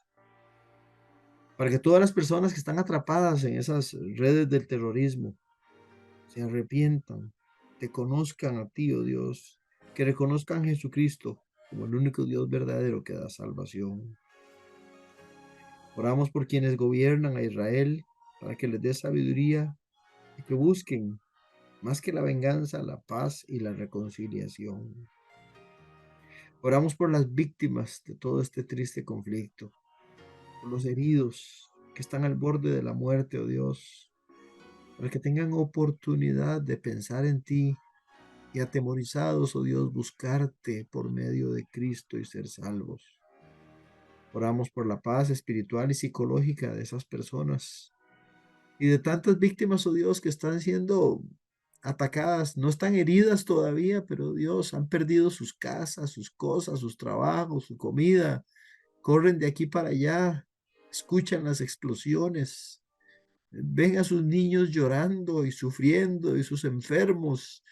para que todas las personas que están atrapadas en esas redes del terrorismo se arrepientan, te conozcan a ti, oh Dios, que reconozcan a Jesucristo como el único Dios verdadero que da salvación. Oramos por quienes gobiernan a Israel para que les dé sabiduría y que busquen, más que la venganza, la paz y la reconciliación. Oramos por las víctimas de todo este triste conflicto, por los heridos que están al borde de la muerte, oh Dios. para que tengan oportunidad de pensar en ti y atemorizados, oh Dios, buscarte por medio de Cristo y ser salvos. Oramos por la paz espiritual y psicológica de esas personas y de tantas víctimas, oh Dios, que están siendo atacadas, no están heridas todavía, pero Dios, han perdido sus casas, sus cosas, sus trabajos, su comida, corren de aquí para allá, escuchan las explosiones, ven a sus niños llorando y sufriendo y sus enfermos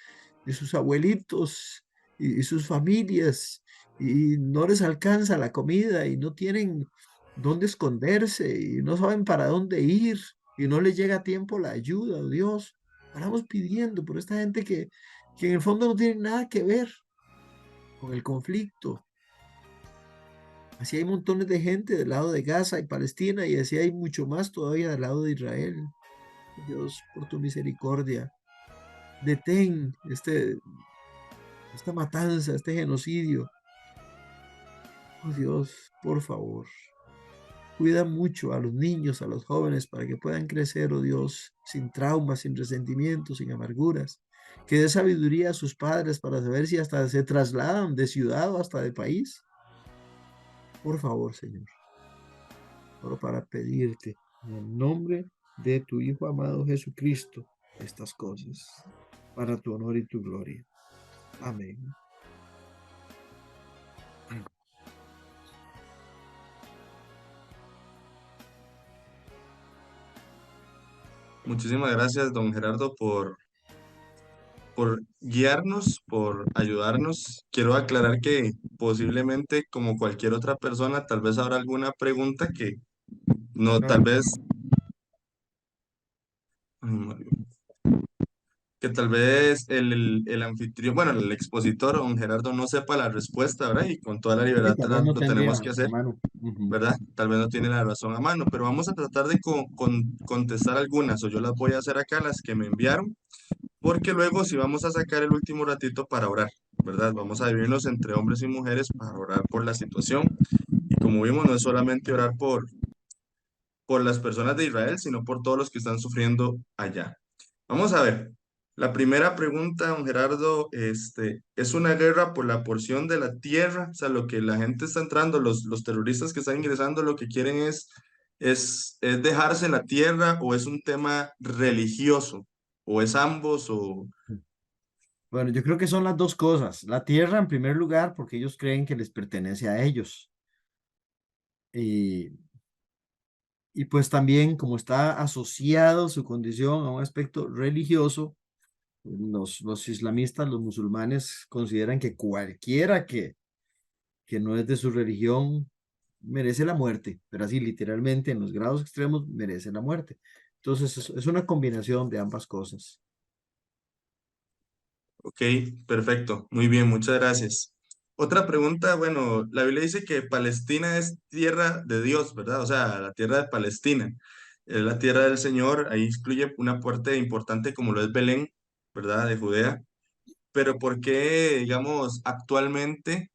y sus abuelitos y sus familias y no les alcanza la comida y no tienen dónde esconderse y no saben para dónde ir y no les llega a tiempo la ayuda, oh Dios. Oramos pidiendo por esta gente que en el fondo no tiene nada que ver con el conflicto. Así hay montones de gente del lado de Gaza y Palestina y así hay mucho más todavía del lado de Israel. Dios, por tu misericordia, detén esta matanza, este genocidio. Oh Dios, por favor, cuida mucho a los niños, a los jóvenes, para que puedan crecer, oh Dios, sin traumas, sin resentimientos, sin amarguras. Que dé sabiduría a sus padres para saber si hasta se trasladan de ciudad o hasta de país. Por favor, Señor, oro para pedirte en el nombre de tu Hijo amado Jesucristo estas cosas, para tu honor y tu gloria. Amén. Muchísimas gracias, don Gerardo, por guiarnos, por ayudarnos. Quiero aclarar que posiblemente, como cualquier otra persona, tal vez habrá alguna pregunta que no, tal Claro. vez, que tal vez el anfitrión, bueno, el expositor, don Gerardo, no sepa la respuesta, ¿verdad? Y con toda la Sí, libertad tal vez no lo tenemos tendría que a hacer, mano. Ujú. ¿verdad? Tal vez no tiene la razón a mano, pero vamos a tratar de contestar algunas, o yo las voy a hacer acá, las que me enviaron, porque luego si vamos a sacar el último ratito para orar, ¿verdad? Vamos a dividirnos entre hombres y mujeres para orar por la situación. Y como vimos, no es solamente orar por las personas de Israel, sino por todos los que están sufriendo allá. Vamos a ver. La primera pregunta, don Gerardo, ¿es una guerra por la porción de la tierra? O sea, lo que la gente está entrando, los terroristas que están ingresando, lo que quieren es dejarse la tierra, o es un tema religioso, o es ambos, o... Bueno, yo creo que son las dos cosas. La tierra en primer lugar, porque ellos creen que les pertenece a ellos. Y, y pues también como está asociado su condición a un aspecto religioso, los islamistas, los musulmanes consideran que cualquiera que no es de su religión merece la muerte, pero así literalmente en los grados extremos merece la muerte. Entonces es una combinación de ambas cosas. Ok, perfecto. Muy bien, muchas gracias. Otra pregunta, bueno, la Biblia dice que Palestina es tierra de Dios, ¿verdad? O sea, la tierra de Palestina. Es la tierra del Señor, ahí incluye una parte importante como lo es Belén, ¿verdad? De Judea. Pero ¿por qué, digamos, actualmente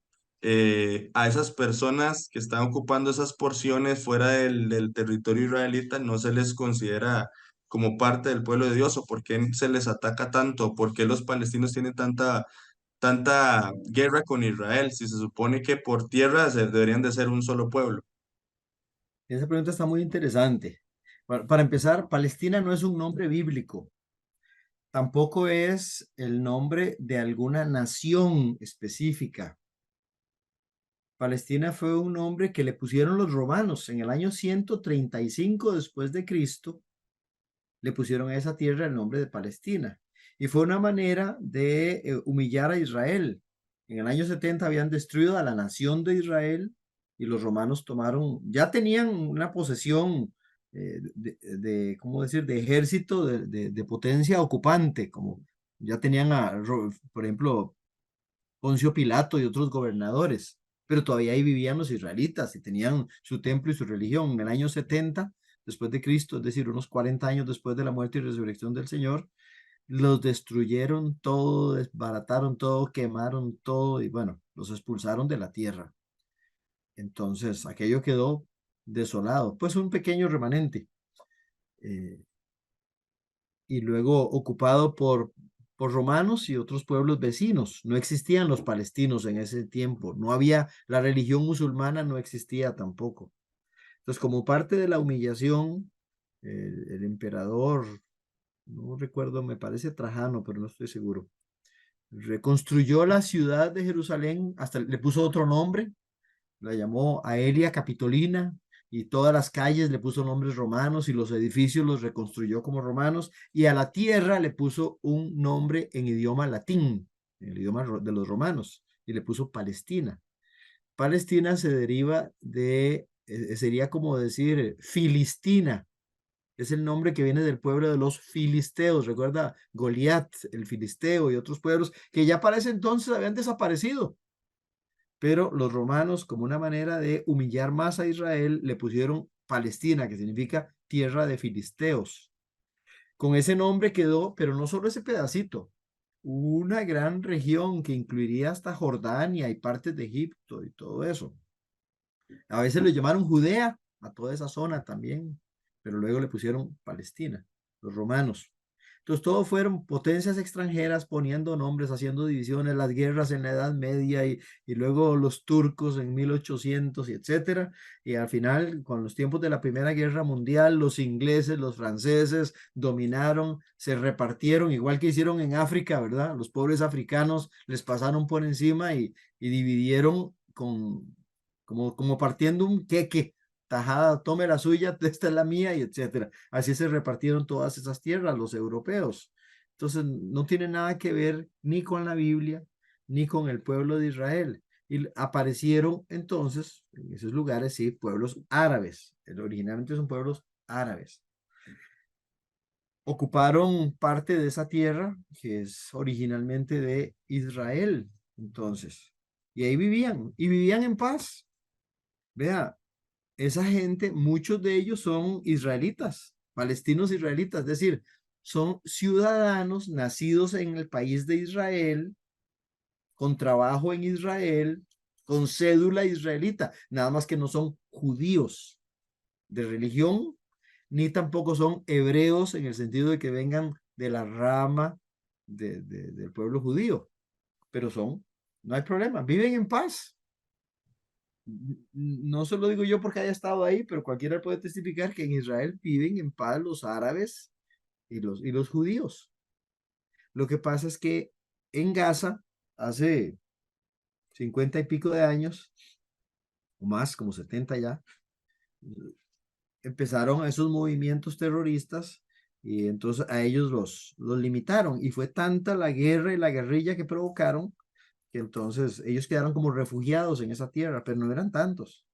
a esas personas que están ocupando esas porciones fuera del territorio israelita no se les considera como parte del pueblo de Dios? ¿O por qué se les ataca tanto? ¿Por qué los palestinos tienen tanta guerra con Israel si se supone que por tierra deberían de ser un solo pueblo? Esa pregunta está muy interesante. Para empezar, Palestina no es un nombre bíblico, tampoco es el nombre de alguna nación específica. Palestina fue un nombre que le pusieron los romanos en el año 135 después de Cristo. Le pusieron a esa tierra el nombre de Palestina. Y fue una manera de humillar a Israel. En el año 70 habían destruido a la nación de Israel y los romanos tomaron, ya tenían una posesión ¿cómo decir?, de ejército, de potencia ocupante, como ya tenían por ejemplo, Poncio Pilato y otros gobernadores, pero todavía ahí vivían los israelitas y tenían su templo y su religión. En el año 70 después de Cristo, es decir, unos 40 años después de la muerte y resurrección del Señor, los destruyeron todo, desbarataron todo, quemaron todo y bueno, los expulsaron de la tierra. Entonces, aquello quedó desolado, pues un pequeño remanente. Eh, y luego ocupado por romanos y otros pueblos vecinos. No existían los palestinos en ese tiempo, no había, la religión musulmana no existía tampoco. Entonces, como parte de la humillación, el emperador, no recuerdo, me parece Trajano, pero no estoy seguro, reconstruyó la ciudad de Jerusalén, hasta le puso otro nombre, la llamó Aelia Capitolina, y todas las calles le puso nombres romanos y los edificios los reconstruyó como romanos, y a la tierra le puso un nombre en idioma latín, en el idioma de los romanos, y le puso Palestina. Palestina se deriva de, sería como decir Filistina, es el nombre que viene del pueblo de los filisteos. Recuerda Goliat, el filisteo y otros pueblos que ya para ese entonces habían desaparecido. Pero los romanos, como una manera de humillar más a Israel, le pusieron Palestina, que significa tierra de filisteos. Con ese nombre quedó, pero no solo ese pedacito, una gran región que incluiría hasta Jordania y partes de Egipto y todo eso. A veces le llamaron Judea a toda esa zona también, pero luego le pusieron Palestina, los romanos. Entonces, todos fueron potencias extranjeras poniendo nombres, haciendo divisiones, las guerras en la Edad Media y luego los turcos en 1800 y etcétera. Y al final, con los tiempos de la Primera Guerra Mundial, los ingleses, los franceses dominaron, se repartieron, igual que hicieron en África, ¿verdad? Los pobres africanos les pasaron por encima y dividieron como partiendo un queque, tajada, tome la suya, esta es la mía, y etcétera. Así se repartieron todas esas tierras, los europeos. Entonces, no tiene nada que ver ni con la Biblia, ni con el pueblo de Israel. Y aparecieron entonces en esos lugares, sí, pueblos árabes. Originalmente son pueblos árabes. Ocuparon parte de esa tierra que es originalmente de Israel, entonces. Y ahí vivían, y vivían en paz. Vea, esa gente, muchos de ellos son israelitas, palestinos israelitas, es decir, son ciudadanos nacidos en el país de Israel, con trabajo en Israel, con cédula israelita, nada más que no son judíos de religión, ni tampoco son hebreos en el sentido de que vengan de la rama del pueblo judío, pero no hay problema, viven en paz. No se lo digo yo porque haya estado ahí, pero cualquiera puede testificar que en Israel viven en paz los árabes y los judíos. Lo que pasa es que en Gaza, hace 50 y pico de años, o más, como 70 ya, empezaron esos movimientos terroristas y entonces a ellos los limitaron. Y fue tanta la guerra y la guerrilla que provocaron que entonces ellos quedaron como refugiados en esa tierra, pero no eran tantos.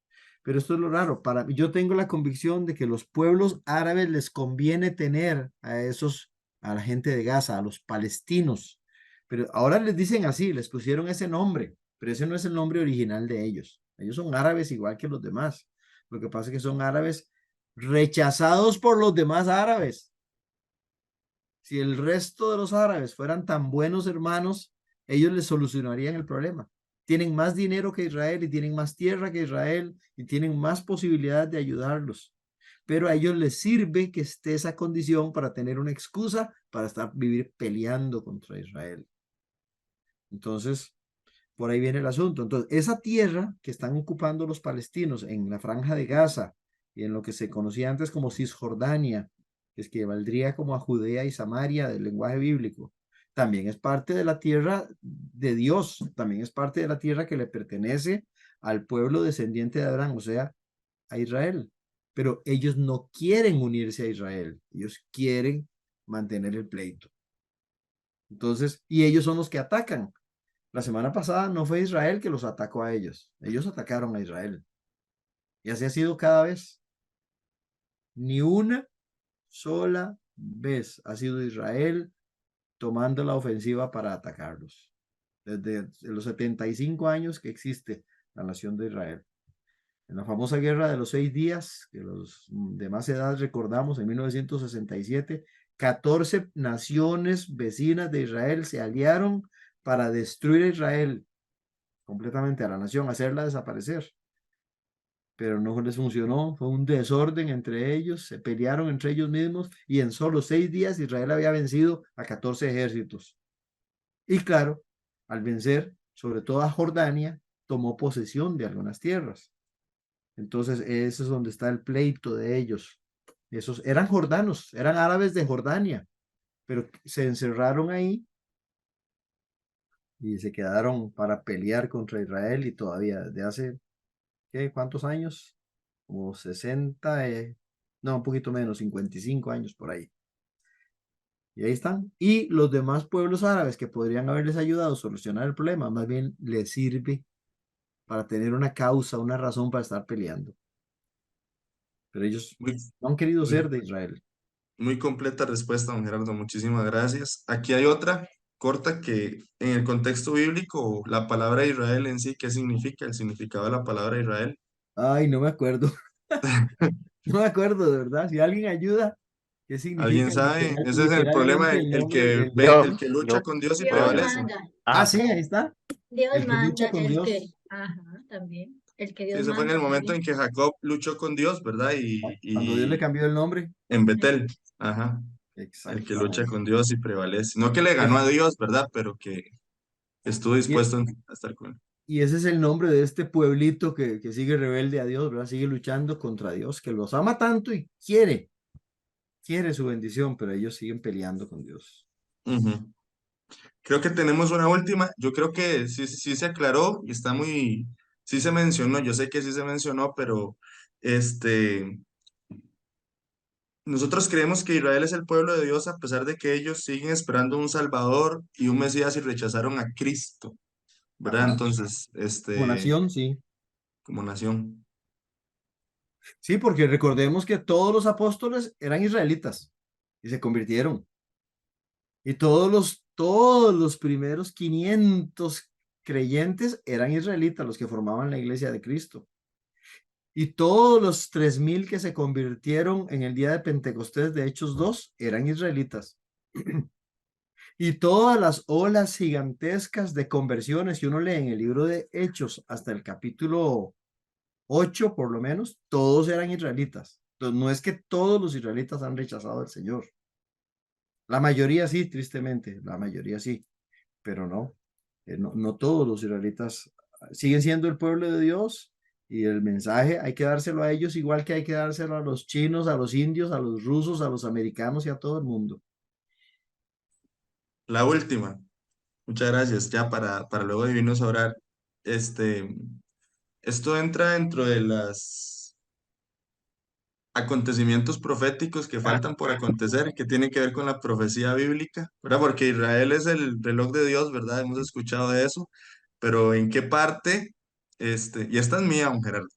Pero esto es lo raro. Yo tengo la convicción de que los pueblos árabes les conviene tener a la gente de Gaza, a los palestinos. Pero ahora les dicen así, les pusieron ese nombre, pero ese no es el nombre original de ellos. Ellos son árabes igual que los demás. Lo que pasa es que son árabes rechazados por los demás árabes. Si el resto de los árabes fueran tan buenos hermanos, ellos les solucionarían el problema. Tienen más dinero que Israel y tienen más tierra que Israel y tienen más posibilidad de ayudarlos. Pero a ellos les sirve que esté esa condición para tener una excusa para vivir peleando contra Israel. Entonces, por ahí viene el asunto. Entonces, esa tierra que están ocupando los palestinos en la franja de Gaza y en lo que se conocía antes como Cisjordania, que es que valdría como a Judea y Samaria del lenguaje bíblico, también es parte de la tierra de Dios, también es parte de la tierra que le pertenece al pueblo descendiente de Abraham, o sea, a Israel. Pero ellos no quieren unirse a Israel, ellos quieren mantener el pleito. Entonces, y ellos son los que atacan. La semana pasada no fue Israel que los atacó a ellos atacaron a Israel. Y así ha sido cada vez. Ni una sola vez ha sido Israel tomando la ofensiva para atacarlos. Desde los 75 años que existe la nación de Israel. En la famosa guerra de los 6 días, que los de más edad recordamos, en 1967, 14 naciones vecinas de Israel se aliaron para destruir a Israel completamente, a la nación, hacerla desaparecer. pero no les funcionó, fue un desorden entre ellos, se pelearon entre ellos mismos y en solo 6 días Israel había vencido a 14 ejércitos. Y claro, al vencer, sobre todo a Jordania, tomó posesión de algunas tierras. Entonces, eso es donde está el pleito de ellos. Esos eran jordanos, eran árabes de Jordania, pero se encerraron ahí y se quedaron para pelear contra Israel y todavía desde hace, ¿qué? ¿Cuántos años? Como 60, no, un poquito menos, 55 años por ahí. Y ahí están. Y los demás pueblos árabes que podrían haberles ayudado a solucionar el problema, más bien les sirve para tener una causa, una razón para estar peleando. Pero ellos Muy, no han querido muy, ser de Israel. muy completa respuesta, don Gerardo. Muchísimas gracias. Aquí hay otra corta que en el contexto bíblico, la palabra Israel en sí, ¿qué significa? El significado de la palabra Israel. Ay, no me acuerdo. No me acuerdo, de verdad. Si alguien ayuda, ¿qué ¿Alguien significa sabe? Ese es el problema, literalmente el nombre, el el Yo, que lucha yo, con Dios y Dios yo, prevalece. manda, Ah, ah, sí, ahí está. Dios El que lucha manda, con Dios. ajá, también, el que Sí, Dios ese fue en manda el momento también. en que Jacob luchó con Dios, ¿verdad? Cuando Dios le Y cambió el nombre. en Betel, ajá, el que lucha Exactamente. con Dios y prevalece. No que le ganó Es- a Dios, ¿verdad? Pero que estuvo y, dispuesto a estar con él. y ese es el nombre de este pueblito que sigue rebelde a Dios, ¿verdad? Sigue luchando contra Dios, que los ama tanto y quiere su bendición, pero ellos siguen peleando con Dios. Ujú. Creo que tenemos una última. Yo creo que sí, sí se aclaró y está muy, sí se mencionó. Yo sé que sí se mencionó, pero este, nosotros creemos que Israel es el pueblo de Dios a pesar de que ellos siguen esperando un Salvador y un Mesías y rechazaron a Cristo, ¿verdad? Ajá. Entonces, Como nación, sí. como nación. Sí, porque recordemos que todos los apóstoles eran israelitas y se convirtieron. Y todos los primeros 500 creyentes eran israelitas, los que formaban la iglesia de Cristo. Y todos los 3000 que se convirtieron en el día de Pentecostés de Hechos 2 eran israelitas. Y todas las olas gigantescas de conversiones que uno lee en el libro de Hechos hasta el capítulo 8 por lo menos, todos eran israelitas. Entonces, no es que todos los israelitas han rechazado al Señor. La mayoría sí, tristemente, la mayoría sí, pero no, no todos los israelitas siguen siendo el pueblo de Dios y el mensaje hay que dárselo a ellos igual que hay que dárselo a los chinos, a los indios, a los rusos, a los americanos y a todo el mundo. La última. Muchas gracias. Ya para luego de irnos a orar. Este, esto entra dentro de los acontecimientos proféticos que faltan por acontecer, que tienen que ver con la profecía bíblica, ¿verdad? Porque Israel es el reloj de Dios, ¿verdad? Hemos escuchado de eso, pero ¿en qué parte? Y esta es mía, don Gerardo.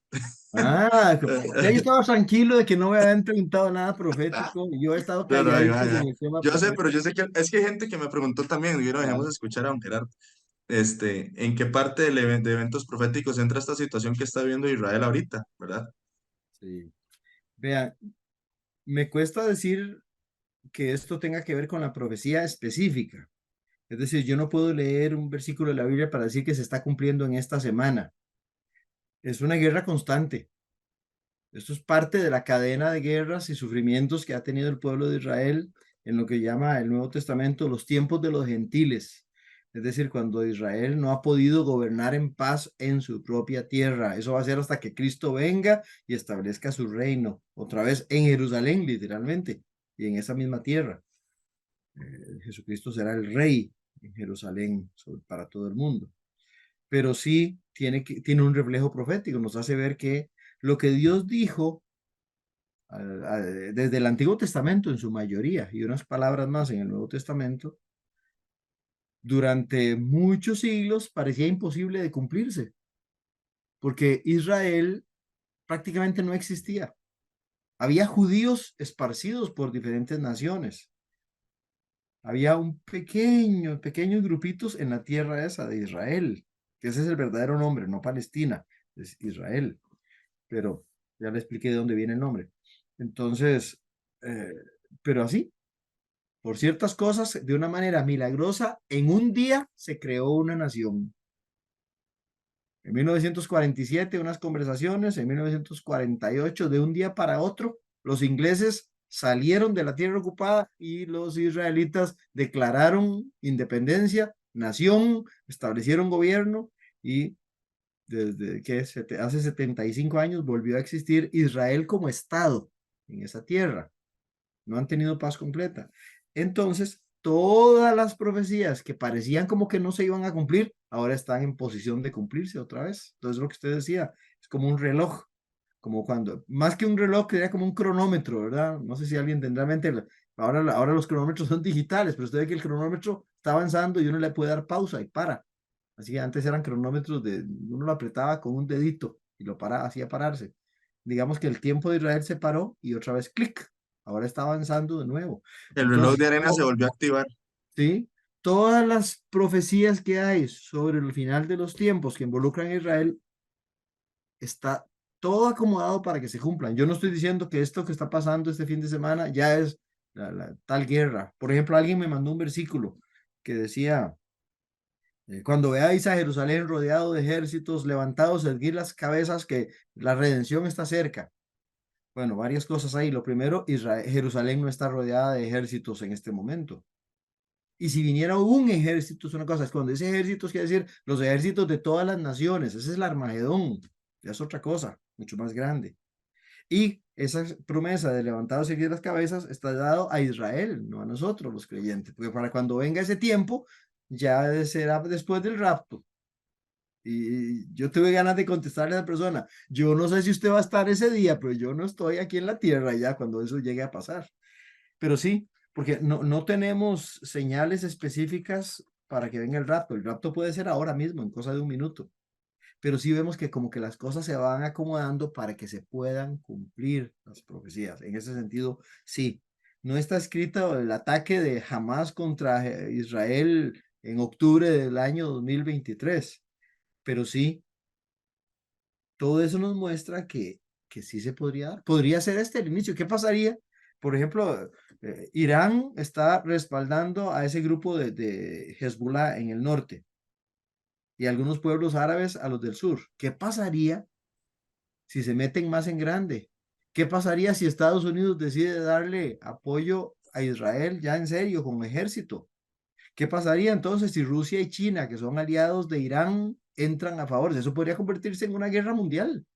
Ah, ya yo estaba tranquilo de que no me habían preguntado nada profético y yo he estado Pero ahí calladito va, con el tema yo sé, pero profético. yo sé que es que hay gente que me preguntó también, y no dejamos Ah, de escuchar a don Gerardo. ¿En qué parte de eventos proféticos entra esta situación que está viviendo Israel ahorita, ¿verdad? sí. Vea, me cuesta decir que esto tenga que ver con la profecía específica. Es decir, yo no puedo leer un versículo de la Biblia para decir que se está cumpliendo en esta semana. Es una guerra constante. Esto es parte de la cadena de guerras y sufrimientos que ha tenido el pueblo de Israel en lo que llama el Nuevo Testamento los tiempos de los gentiles. Es decir, cuando Israel no ha podido gobernar en paz en su propia tierra. Eso va a ser hasta que Cristo venga y establezca su reino, otra vez en Jerusalén, literalmente, y en esa misma tierra. Jesucristo será el rey en Jerusalén para todo el mundo. Pero sí tiene un reflejo profético, nos hace ver que lo que Dios dijo desde el Antiguo Testamento en su mayoría y unas palabras más en el Nuevo Testamento, durante muchos siglos parecía imposible de cumplirse, porque Israel prácticamente no existía. Había judíos esparcidos por diferentes naciones. Había pequeños grupitos en la tierra esa de Israel, que ese es el verdadero nombre, no Palestina, es Israel. Pero ya le expliqué de dónde viene el nombre. Entonces, eh, pero así, por ciertas cosas, de una manera milagrosa, en un día se creó una nación. En 1947, unas conversaciones, en 1948, de un día para otro, los ingleses salieron de la tierra ocupada y los israelitas declararon independencia, nación, establecieron gobierno y desde que hace 75 años volvió a existir Israel como Estado en esa tierra. No han tenido paz completa. Entonces, todas las profecías que parecían como que no se iban a cumplir, ahora están en posición de cumplirse otra vez. Entonces, lo que usted decía, es como un reloj, como cuando, más que un reloj, sería como un cronómetro, ¿verdad? No sé si alguien tendrá en mente, ahora los cronómetros son digitales, pero usted ve que el cronómetro está avanzando y uno le puede dar pausa y para. Así que antes eran cronómetros uno lo apretaba con un dedito y lo hacía pararse. Digamos que el tiempo de Israel se paró y otra vez clic, ahora está avanzando de nuevo. El reloj Entonces, de arena se volvió a activar. ¿sí? Todas las profecías que hay sobre el final de los tiempos que involucran a Israel está todo acomodado para que se cumplan. Yo no estoy diciendo que esto que está pasando este fin de semana ya es la tal guerra. Por ejemplo, alguien me mandó un versículo que decía, cuando veáis a Jerusalén rodeado de ejércitos levantados, erguid las cabezas que la redención está cerca. Bueno, varias cosas ahí. Lo primero, Jerusalén no está rodeada de ejércitos en este momento. Y si viniera un ejército, es una cosa, es cuando ese ejército quiere decir los ejércitos de todas las naciones, ese es el Armagedón, ya es otra cosa, mucho más grande. Y esa promesa de levantados y erguir las cabezas está dado a Israel, no a nosotros los creyentes, porque para cuando venga ese tiempo, ya será después del rapto. Y yo tuve ganas de contestarle a la persona, yo no sé si usted va a estar ese día, pero yo no estoy aquí en la tierra ya cuando eso llegue a pasar. Pero sí, porque no tenemos señales específicas para que venga el rapto. El rapto puede ser ahora mismo, en cosa de un minuto. Pero sí vemos que como que las cosas se van acomodando para que se puedan cumplir las profecías. En ese sentido, sí. No está escrito el ataque de Hamas contra Israel en octubre del año 2023, pero sí, todo eso nos muestra que sí se podría dar. Podría ser este el inicio. ¿Qué pasaría? Por ejemplo, Irán está respaldando a ese grupo de Hezbollah en el norte y algunos pueblos árabes a los del sur. ¿Qué pasaría si se meten más en grande? ¿Qué pasaría si Estados Unidos decide darle apoyo a Israel ya en serio con ejército? ¿Qué pasaría entonces si Rusia y China, que son aliados de Irán, entran a favor? Eso podría convertirse en una guerra mundial,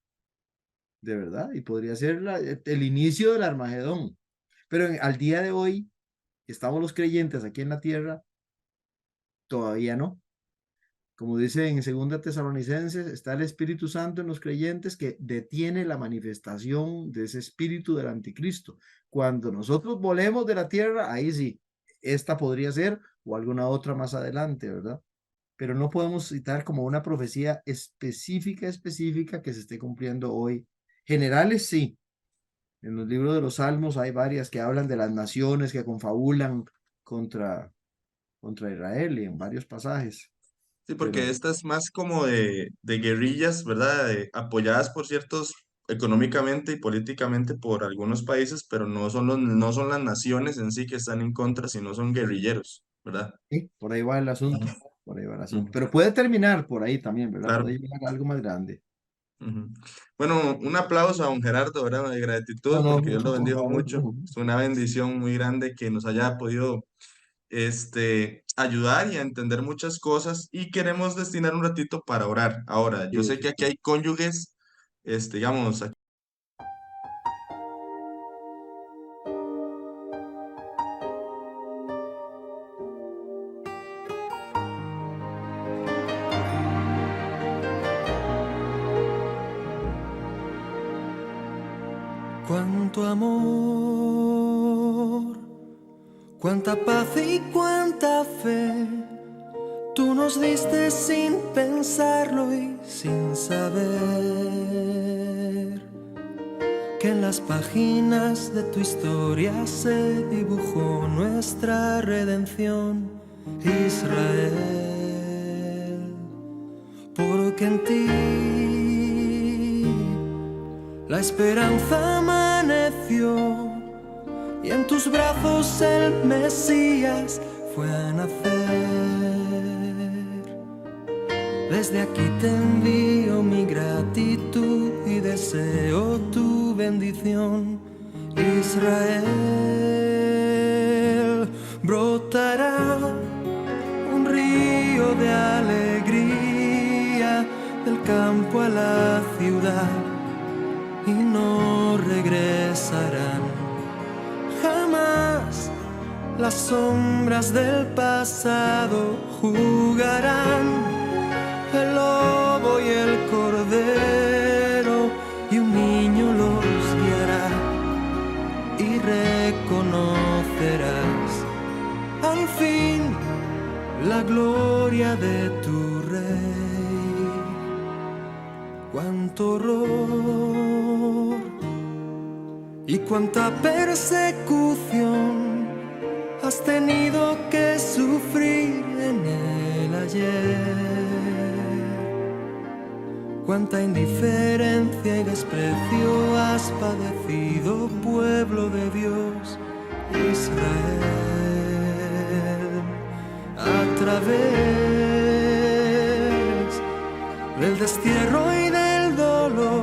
de verdad, y podría ser el inicio del Armagedón. Pero al día de hoy, que estamos los creyentes aquí en la tierra, todavía no. Como dice en Segunda Tesalonicenses, está el Espíritu Santo en los creyentes que detiene la manifestación de ese espíritu del anticristo. Cuando nosotros volemos de la tierra, ahí sí, esta podría ser o alguna otra más adelante, ¿verdad? Pero no podemos citar como una profecía específica que se esté cumpliendo hoy. Generales sí. En los libros de los Salmos hay varias que hablan de las naciones que confabulan contra, contra Israel y en varios pasajes. Sí, porque Pero esta es más como de guerrillas, ¿verdad? Apoyadas por ciertos económicamente y políticamente por algunos países, pero no son las naciones en sí que están en contra, sino son guerrilleros, ¿verdad? sí, por ahí va el asunto. Ujú, Por ahí va el asunto. ujú, Pero puede terminar por ahí también, ¿verdad? claro. Puede llegar a algo más grande. Ujú. Bueno, un aplauso a don Gerardo, ¿verdad? De No, gratitud, no, porque Dios lo por bendijo favor. mucho. Es una bendición muy grande que nos haya podido ayudar y a entender muchas cosas y queremos destinar un ratito para orar. Ahora, yo Sí, sé sí, que aquí sí. hay cónyuges, digamos, Cuánto amor, cuánta paz y cuánta fe tú nos diste sin pensarlo y sin saber que en las páginas de tu historia se dibujó nuestra redención, Israel, porque en ti la esperanza amaneció y en tus brazos el Mesías fue a nacer. Desde aquí te envío mi gratitud y deseo tu bendición. Israel, brotará un río de alegría del campo a la ciudad y no regresarán jamás. Las sombras del pasado jugarán, el lobo y el cordero, y un niño los guiará y reconocerás al fin la gloria de tu Rey. Cuánto horror y cuánta persecución has tenido que sufrir en el ayer. Cuánta indiferencia y desprecio has padecido, pueblo de Dios, Israel. A través del destierro y del dolor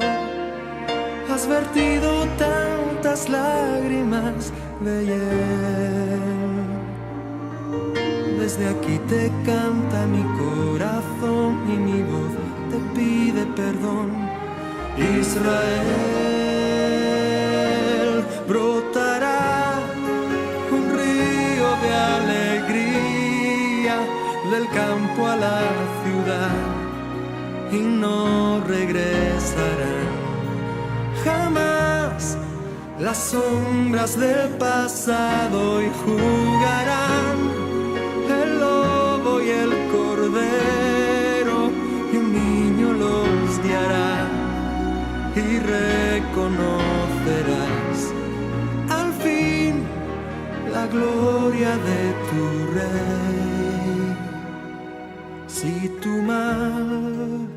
has vertido tantas lágrimas de hiel. Desde aquí te canta mi corazón y mi voz te pide perdón. Israel, brotará un río de alegría del campo a la ciudad y no regresarán jamás las sombras del pasado y jugarán el lobo y el cordero, y un niño los guiará y reconocerás al fin la gloria de tu Rey. Si tu mal,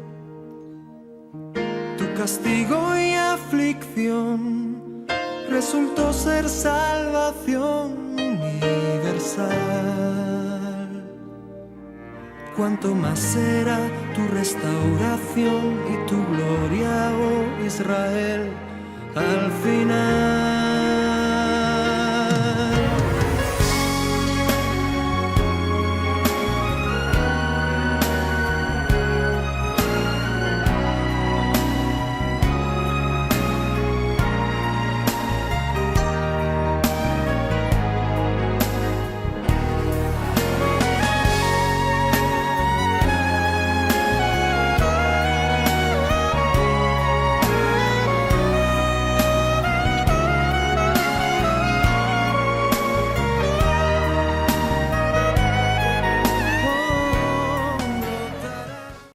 tu castigo y aflicción resultó ser salvación universal, cuánto más será tu restauración y tu gloria, oh Israel, al final.